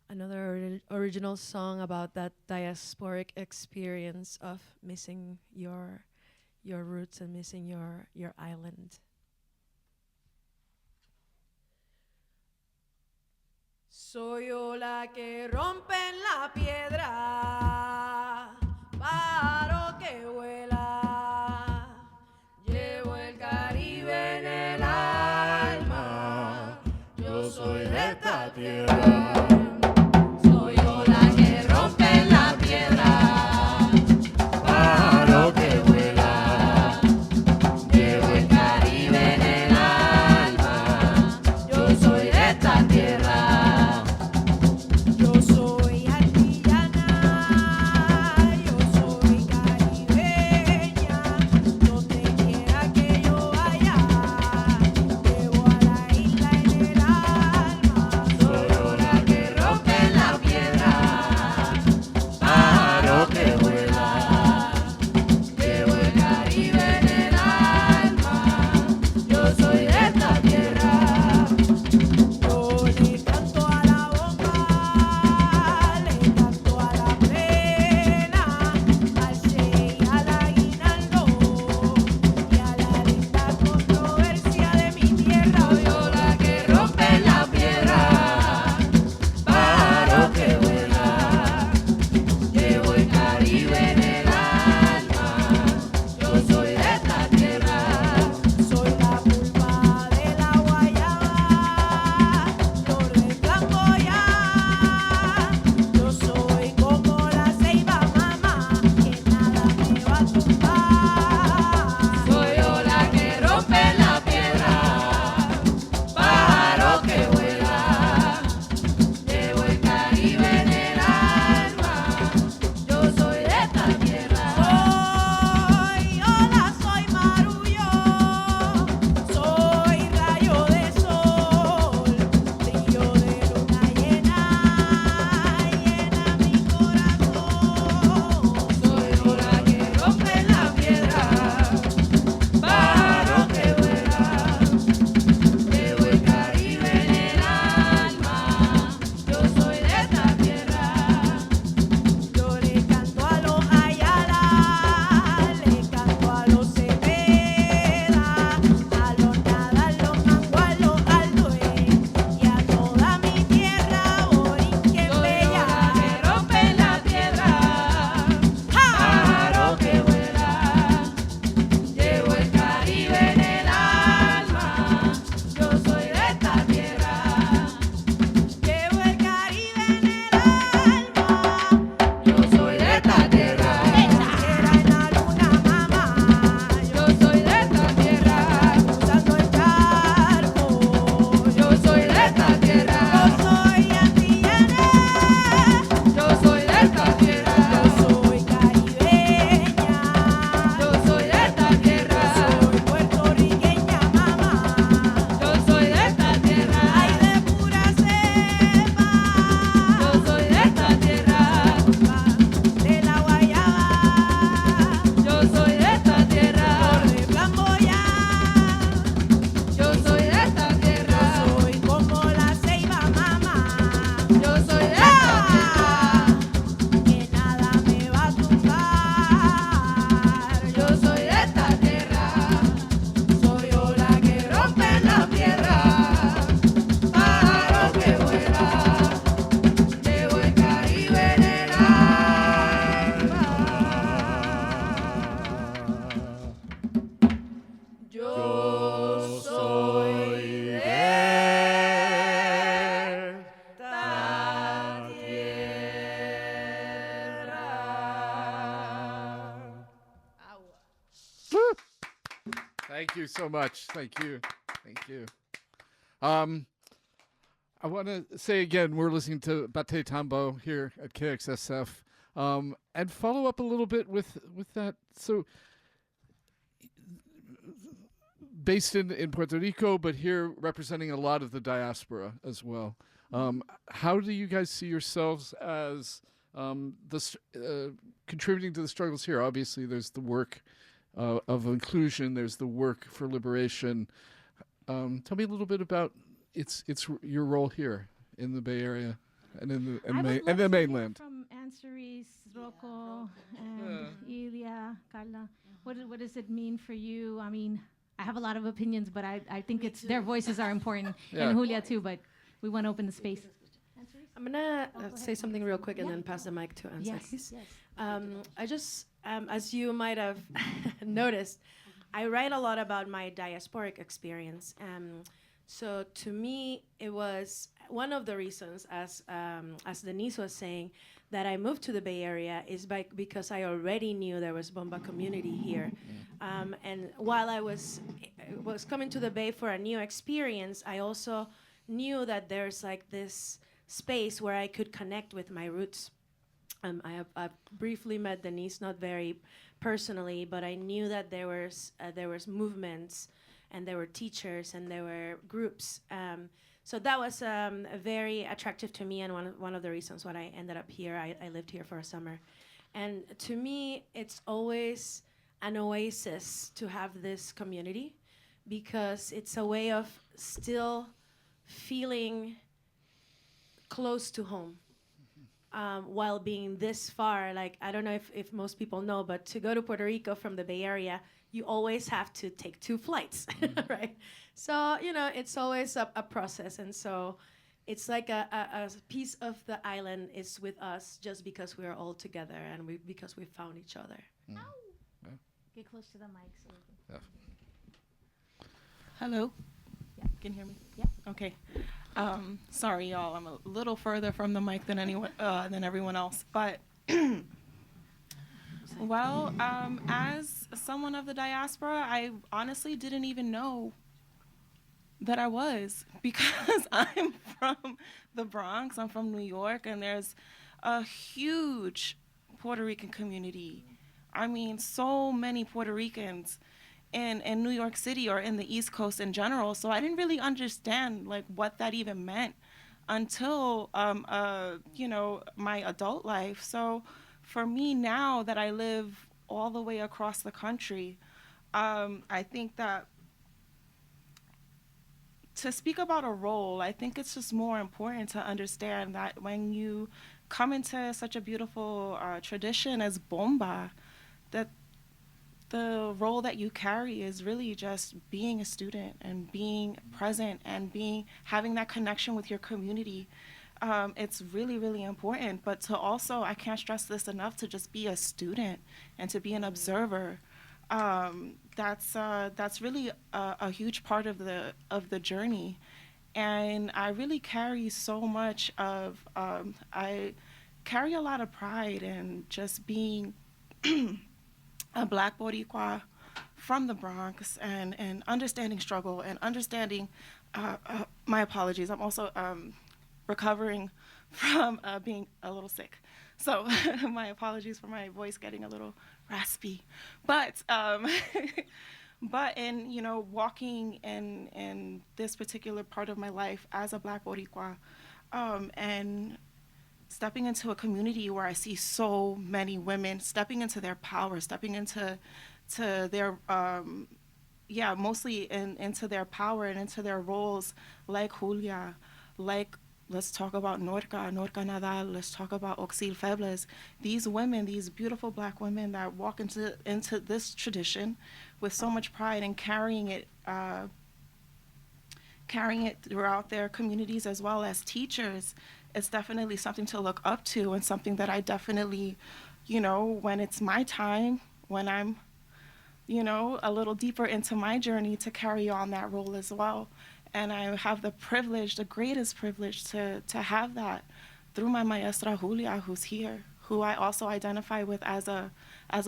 Another original song about that diasporic experience of missing your roots and missing your island. Soy ola que rompen la piedra, paro que vuela, llevo el Caribe en el alma, yo soy de esta tierra. Soy ola que rompen la piedra, paro que vuela, llevo el Caribe en el alma, yo soy de esta tierra. Yo soy antillana, yo soy caribeña, donde quiera que yo vaya, llevo a la isla en el alma. Soy ola you so much. Thank you. I want to say again, we're listening to Batey Tambó here at KXSF, and follow up a little bit with that. So, based in Puerto Rico, but here representing a lot of the diaspora as well. How do you guys see yourselves as contributing to the struggles here? Obviously, there's the work of inclusion. There's the work for liberation. Tell me a little bit about it's your role here in the Bay Area and in the mainland. From Answeris, Rocco, and Ilia, Carla, what does it mean for you? I mean, I have a lot of opinions, but I think their voices are important, and Julia too. But we want to open the space. I'm gonna say something real quick and then pass the mic to Answeris. Yes. I just, as you might have noticed, I write a lot about my diasporic experience. So to me, it was one of the reasons, as Denise was saying, that I moved to the Bay Area is because I already knew there was Bomba community here. And while I was coming to the Bay for a new experience, I also knew that there's like this space where I could connect with my roots. I've briefly met Denise, not very personally, but I knew that there was movements, and there were teachers, and there were groups. So that was very attractive to me, and one of the reasons why I ended up here. I lived here for a summer. And to me, it's always an oasis to have this community, because it's a way of still feeling close to home. While being this far, like, I don't know if most people know, but to go to Puerto Rico from the Bay Area, you always have to take 2 flights, right? So, it's always a process. And so it's like a piece of the island is with us just because we're all together and because we found each other. Yeah. Get close to the mic. So we can Hello? Yeah. Can you hear me? Yeah. Okay. Sorry, y'all. I'm a little further from the mic than everyone else. But, well, as someone of the diaspora, I honestly didn't even know that I was, because I'm from the Bronx. I'm from New York, and there's a huge Puerto Rican community. I mean, so many Puerto Ricans in New York City or in the East Coast in general. So I didn't really understand like what that even meant until my adult life. So for me now that I live all the way across the country, I think that to speak about a role, I think it's just more important to understand that when you come into such a beautiful tradition as Bomba, that the role that you carry is really just being a student and being present and having that connection with your community. It's really, really important. But to also, I can't stress this enough, to just be a student and to be an observer. That's really a huge part of the journey. And I really carry so much of, I carry a lot of pride in just being a Black Boricua from the Bronx and understanding struggle and understanding, my apologies, I'm also recovering from being a little sick. So my apologies for my voice getting a little raspy. But in, walking in this particular part of my life as a Black Boricua, and stepping into a community where I see so many women stepping into their power, stepping into their, mostly into their power and into their roles, like Julia, like, let's talk about Norca Nadal, let's talk about Oxil Febles. These women, these beautiful Black women that walk into this tradition with so much pride and carrying it throughout their communities as well as teachers, it's definitely something to look up to, and something that I definitely, when it's my time, when I'm, a little deeper into my journey, to carry on that role as well. And I have the privilege, the greatest privilege to have that through my maestra Julia, who's here, who I also identify with as a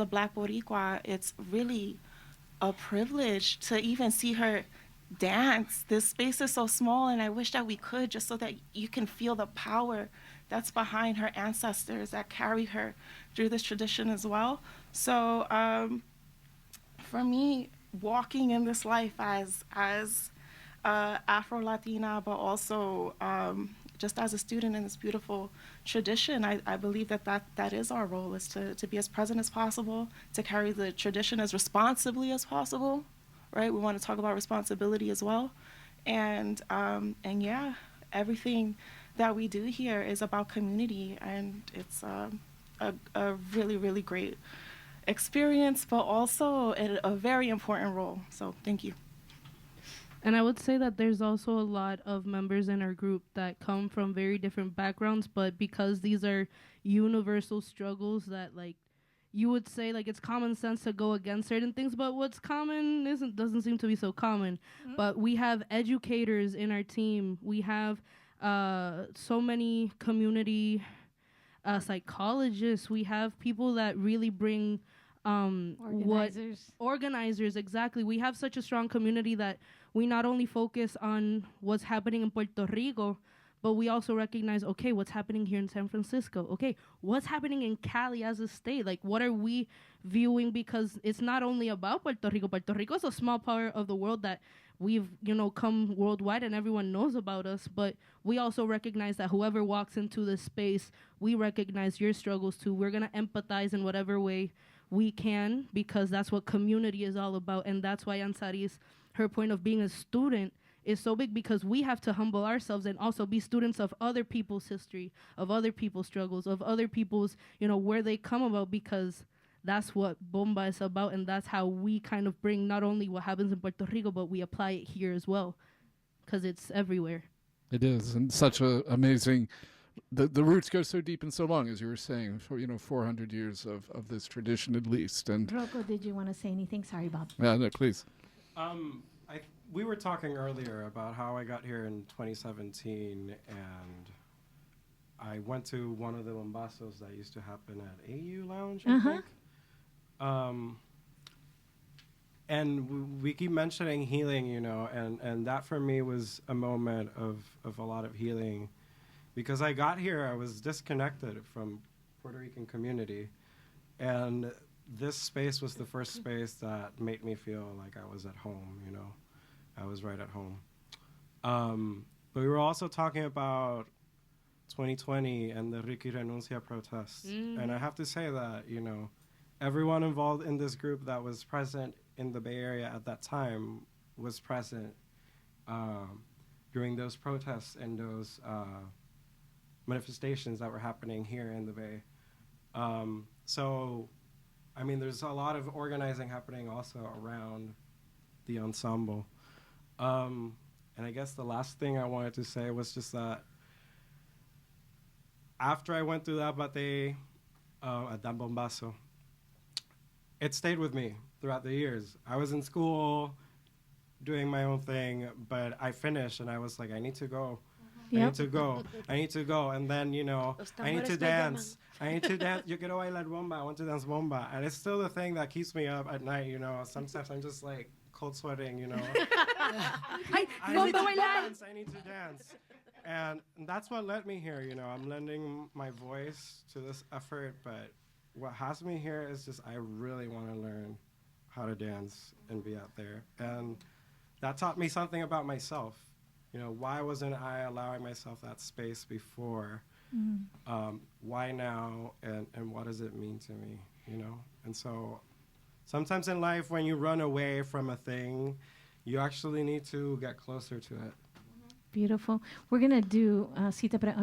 Black Boricua. It's really a privilege to even see her dance. This space is so small, and I wish that we could, just so that you can feel the power that's behind her ancestors that carry her through this tradition as well. So for me, walking in this life as Afro-Latina, but also just as a student in this beautiful tradition, I believe that is our role, is to be as present as possible, to carry the tradition as responsibly as possible, right? We want to talk about responsibility as well. And yeah, everything that we do here is about community, and it's a really, really great experience, but also a very important role. So thank you. And I would say that there's also a lot of members in our group that come from very different backgrounds, but because these are universal struggles that, like, you would say, like, it's common sense to go against certain things, but what's common doesn't seem to be so common. Mm-hmm. But we have educators in our team. We have so many community psychologists. We have people that really bring organizers, exactly. We have such a strong community that we not only focus on what's happening in Puerto Rico, but we also recognize, okay, what's happening here in San Francisco? Okay, what's happening in Cali as a state? Like, what are we viewing? Because it's not only about Puerto Rico. Puerto Rico is a small part of the world that we've, come worldwide and everyone knows about us. But we also recognize that whoever walks into this space, we recognize your struggles too. We're going to empathize in whatever way we can, because that's what community is all about. And that's why Ansari's, her point of being a student is so big, because we have to humble ourselves and also be students of other people's history, of other people's struggles, of other people's, where they come about, because that's what Bomba is about. And that's how we kind of bring not only what happens in Puerto Rico, but we apply it here as well, because it's everywhere. It is, and such a amazing, the roots go so deep and so long, as you were saying, for 400 years of this tradition at least. And Rocco, did you want to say anything? Sorry, Bob. Yeah, no, please. We were talking earlier about how I got here in 2017, and I went to one of the bombazos that used to happen at AU Lounge, I think. And we keep mentioning healing, and that for me was a moment of a lot of healing, because I got here, I was disconnected from Puerto Rican community, and this space was the first space that made me feel like I was at home, I was right at home. But we were also talking about 2020 and the Ricky Renuncia protests. Mm-hmm. And I have to say that, everyone involved in this group that was present in the Bay Area at that time was present during those protests and those manifestations that were happening here in the Bay. So, there's a lot of organizing happening also around the ensemble. And I guess the last thing I wanted to say was just that after I went through that Batey at that bombazo, it stayed with me throughout the years. I was in school doing my own thing, but I finished and I was like, I need to go. Yep. I need to go. And then, I need to dance. Yo quiero bailar bomba. I want to dance bomba. And it's still the thing that keeps me up at night, Sometimes I'm just like cold sweating, I need to dance. And that's what led me here, I'm lending my voice to this effort, but what has me here is just I really want to learn how to dance and be out there. And that taught me something about myself. Why wasn't I allowing myself that space before? Mm-hmm. Why now? And what does it mean to me? And so sometimes in life, when you run away from a thing, you actually need to get closer to it. Beautiful. We're going to do a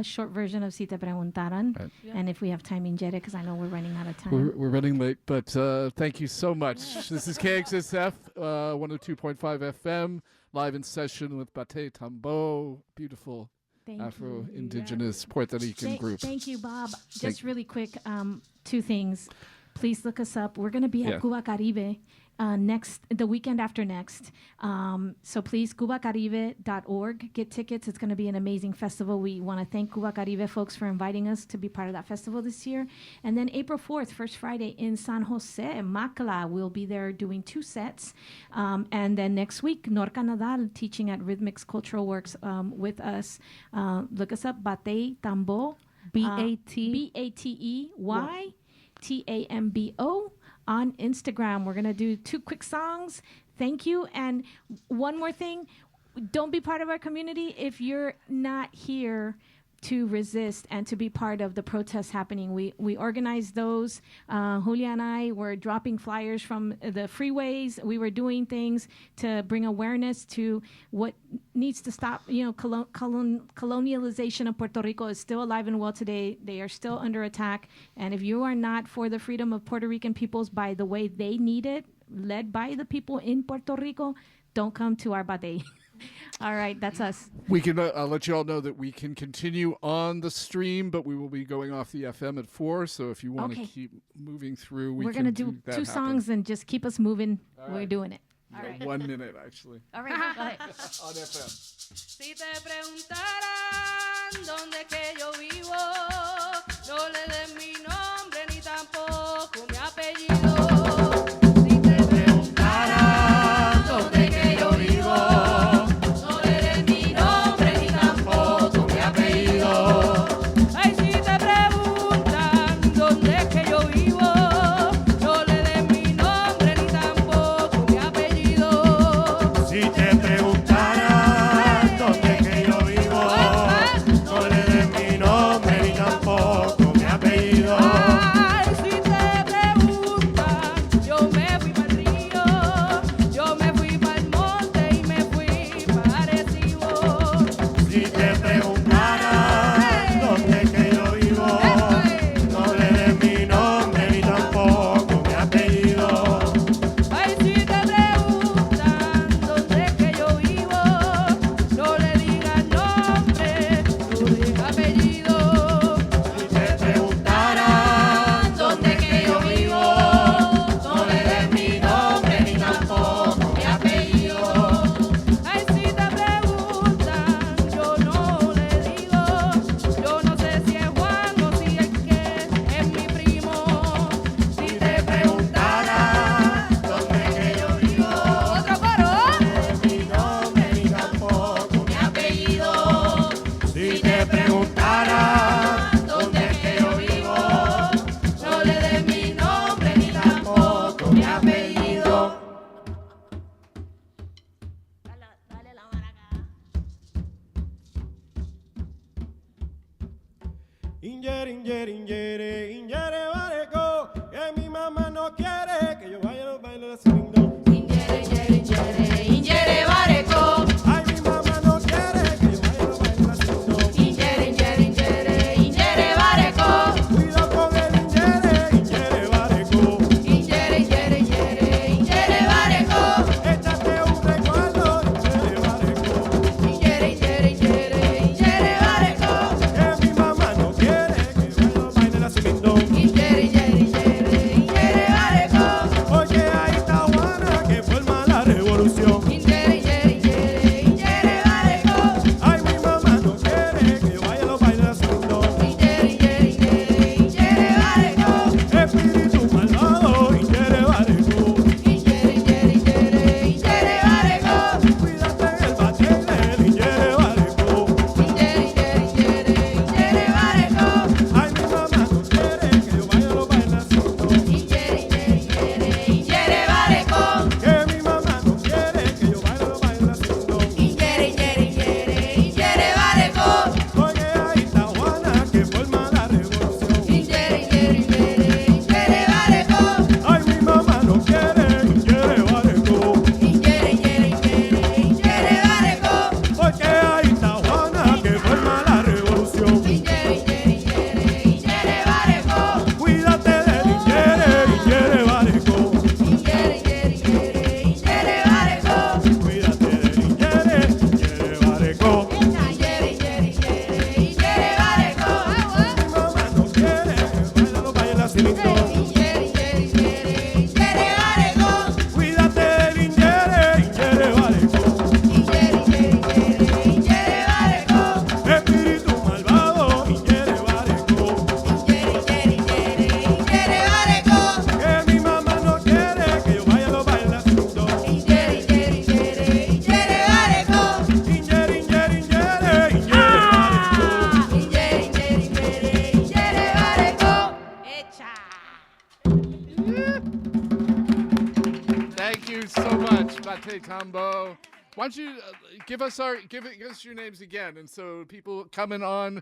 short version of Si Te Preguntaran. Right. Yeah. And if we have time in Jetta, because I know we're running out of time. We're running late, but thank you so much. This is KXSF 102.5 FM, live in session with Batey Tambó, beautiful Afro-Indigenous Puerto Rican group. Thank you, Bob. Just really quick, two things. please look us up. We're going to be at Cuba Caribe the weekend after next. So please, cubacaribe.org. Get tickets. It's going to be an amazing festival. We want to thank Cuba Caribe folks for inviting us to be part of that festival this year. And then April 4th, First Friday in San Jose, Macla. We'll be there doing 2 sets. And then next week, Norca Nadal teaching at Rhythmics Cultural Works with us. Look us up, Batey Tambó. Batey Tambo on Instagram. We're going to do 2 quick songs. Thank you. And one more thing, don't be part of our community if you're not here to resist and to be part of the protests happening. We organized those. Julia and I were dropping flyers from the freeways. We were doing things to bring awareness to what needs to stop. Colonialization of Puerto Rico is still alive and well today. They are still under attack. And if you are not for the freedom of Puerto Rican peoples by the way they need it, led by the people in Puerto Rico, don't come to our Batey. All right, that's us. We can let you all know that we can continue on the stream, but we will be going off the FM at 4. So if you want to keep moving through, we're going to do 2 songs and just keep us moving. We're doing it. All right. 1 minute, actually. All right, go ahead. On FM. Si te preguntaran dónde que yo vivo, no le den mi nombre ni tampoco mi apellido. Si te preguntaran dónde que yo vivo, no le den mi nombre ni tampoco mi apellido. Ay, si te preguntan dónde que yo vivo, no le den mi nombre ni tampoco mi apellido. Si te preguntaran dónde que yo vivo, no le den mi nombre ni tampoco mi apellido. Ay, si te preguntan, yo me fui para el río, yo me fui para el monte y me fui para Arecibo. Si te preguntaran dónde que yo vivo, no le den mi nombre ni tampoco mi apellido. Ay, si te preguntan dónde que yo vivo, no le digas nombre, no digas apellido. Si te preguntaran dónde que yo vivo, no le den mi nombre ni tampoco mi apellido. Ay, si te preguntan, yo no le digo, yo no sé si es Juan o si es que es mi primo. Si te Preguntaran dónde que yo vivo, otro coro. mi nombre ni tampoco mi apellido. Si te preguntaran dónde que yo vivo, no le den mi nombre ni tampoco mi apellido. Dale la maraca. Ingere, ingere, ingere, ingere, bareco, que mi mamá no quiere que yo vaya a los bailes de swingo. Ingere bareco, Ay, mi mamá no quiere que yo vaya a los bailes de swingo. ingere bareco, Cuidado con el ingere, ingere, bareco. ingere bareco, Échate un recuerdo, ingere, bareco. ingere bareco, Que mi mamá no quiere que yo vaya a los bailes de swingo. ingere bareco. Why don't you give us your names again, and so people coming on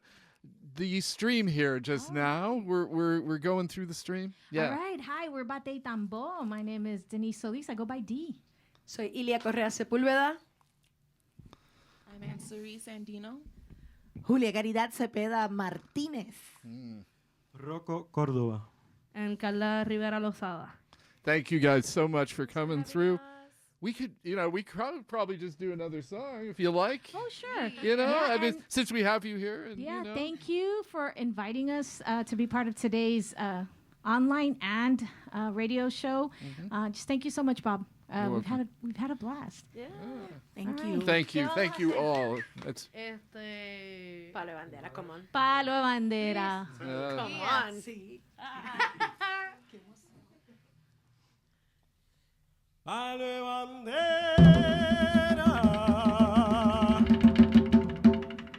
the stream here just now. We're going through the stream. Yeah. All right. Hi, we're Batey Tambó. My name is Denise Solis. I go by D. Soy Ilia Correa Sepúlveda. I'm Ansuri Sandino. Julia Caridad Cepeda Martínez. Rocco Córdoba. And Carla Rivera Lozada. Thank you guys so much for coming through. We could, we could probably just do another song if you like. Oh, sure. I mean, and- since we have you here. And, Yeah, thank you for inviting us to be part of today's online and radio show. Just thank you so much, Bob. We've had a blast. Yeah. Thank All you. right. Thank you all. That's Palo de bandera, come on. Palo de bandera. Come on. Palo de bandera,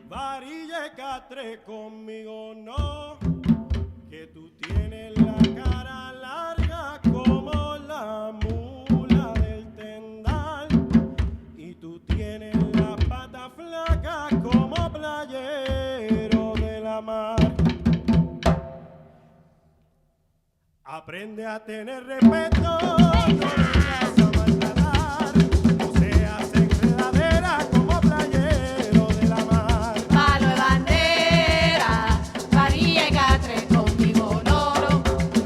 varilla y catre conmigo no, que tú tienes la cara larga como la mula del tendal y tú tienes la pata flaca como playero de la mar. Aprende a tener respeto, no vengas a maltratar, no seas enredadera como playero de la mar. Palo de bandera, varilla y catre conmigo no.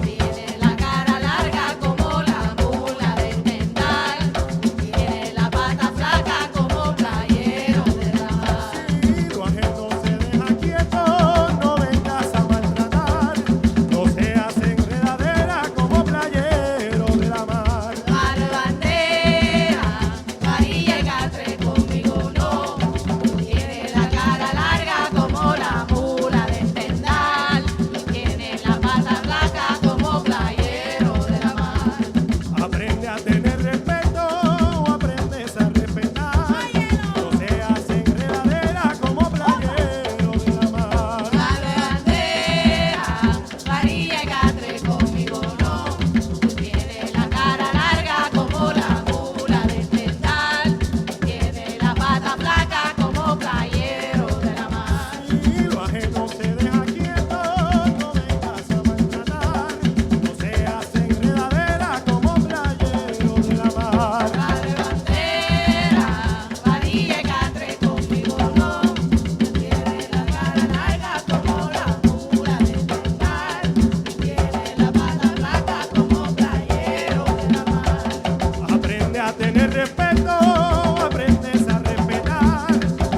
Tiene la cara larga como la mula del tendal. Tiene la pata flaca como playero de la mar. Si lo ajeno se deja quieto, no vengas a maltratar, no seas enredadera como playero de la mar. Palo de bandera, varilla y catre conmigo no. Tiene la cara larga como la mula del tendal. Tiene la pata flaca como playero de la mar. Aprende a tener respeto o aprendes a respetar, no seas enredadera como playero de la mar. Palo de bandera, varilla y catre conmigo no. Tiene la cara larga como la mula del tendal. Tiene la pata flaca como playero de la mar. Si lo ajeno se deja quieto, no vengas a maltratar, no seas enredadera como playero de la mar. Palo de bandera, varilla y catre conmigo no. Tiene la cara larga como la mula del tendal. Tiene la pata flaca como playero de la mar. Aprende a tener respeto, aprendes a respetar,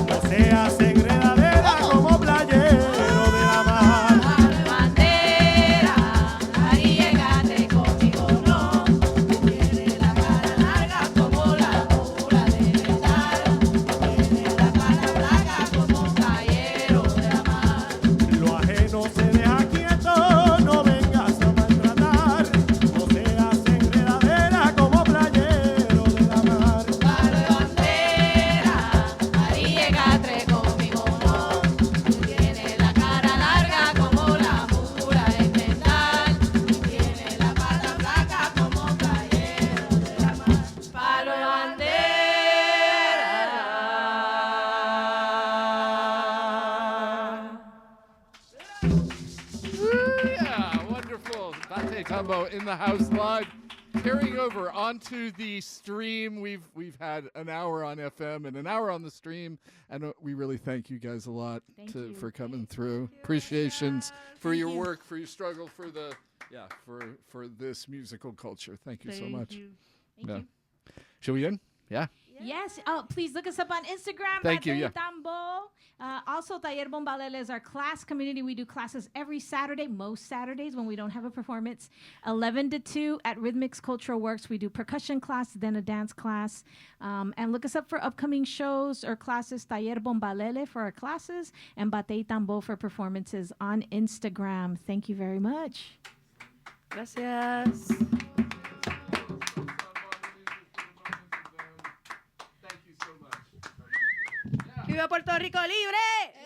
no seas enredadera como playero de la mar. Palo de bandera, varilla y catre conmigo no. Tiene la cara larga como la mula del tendal. Tiene la pata flaca como playero de la mar. Lo ajeno se deja quieto, no vengas a maltratar, no seas enredadera como playero de la mar. Palo de bandera, varilla y catre conmigo no. Tiene la cara larga como la mula del tendal. Tiene la pata flaca como playero de la mar. Palo de bandera. yeah, wonderful. Batey Tambó in the house live. Carrying over onto the stream, we've had an hour on FM and an hour on the stream, and we really thank you guys a lot Thank you. for coming through. Appreciations for your work, for your struggle, for the for this musical culture. Thank you so much. You. Thank Yeah. you. Shall we in? Yeah. Yes. Oh, please look us up on Instagram. Thank you, Batey yeah. Tambó. Also, Taller Bombalele is our class community. We do classes every Saturday, most Saturdays when we don't have a performance. 11 to 2 at Rhythmics Cultural Works. We do percussion class, then a dance class. And look us up for upcoming shows or classes. Taller Bombalele for our classes and Batey Tambó for performances on Instagram. Thank you very much. Gracias. Thank you so much. ¡Viva Puerto Rico libre!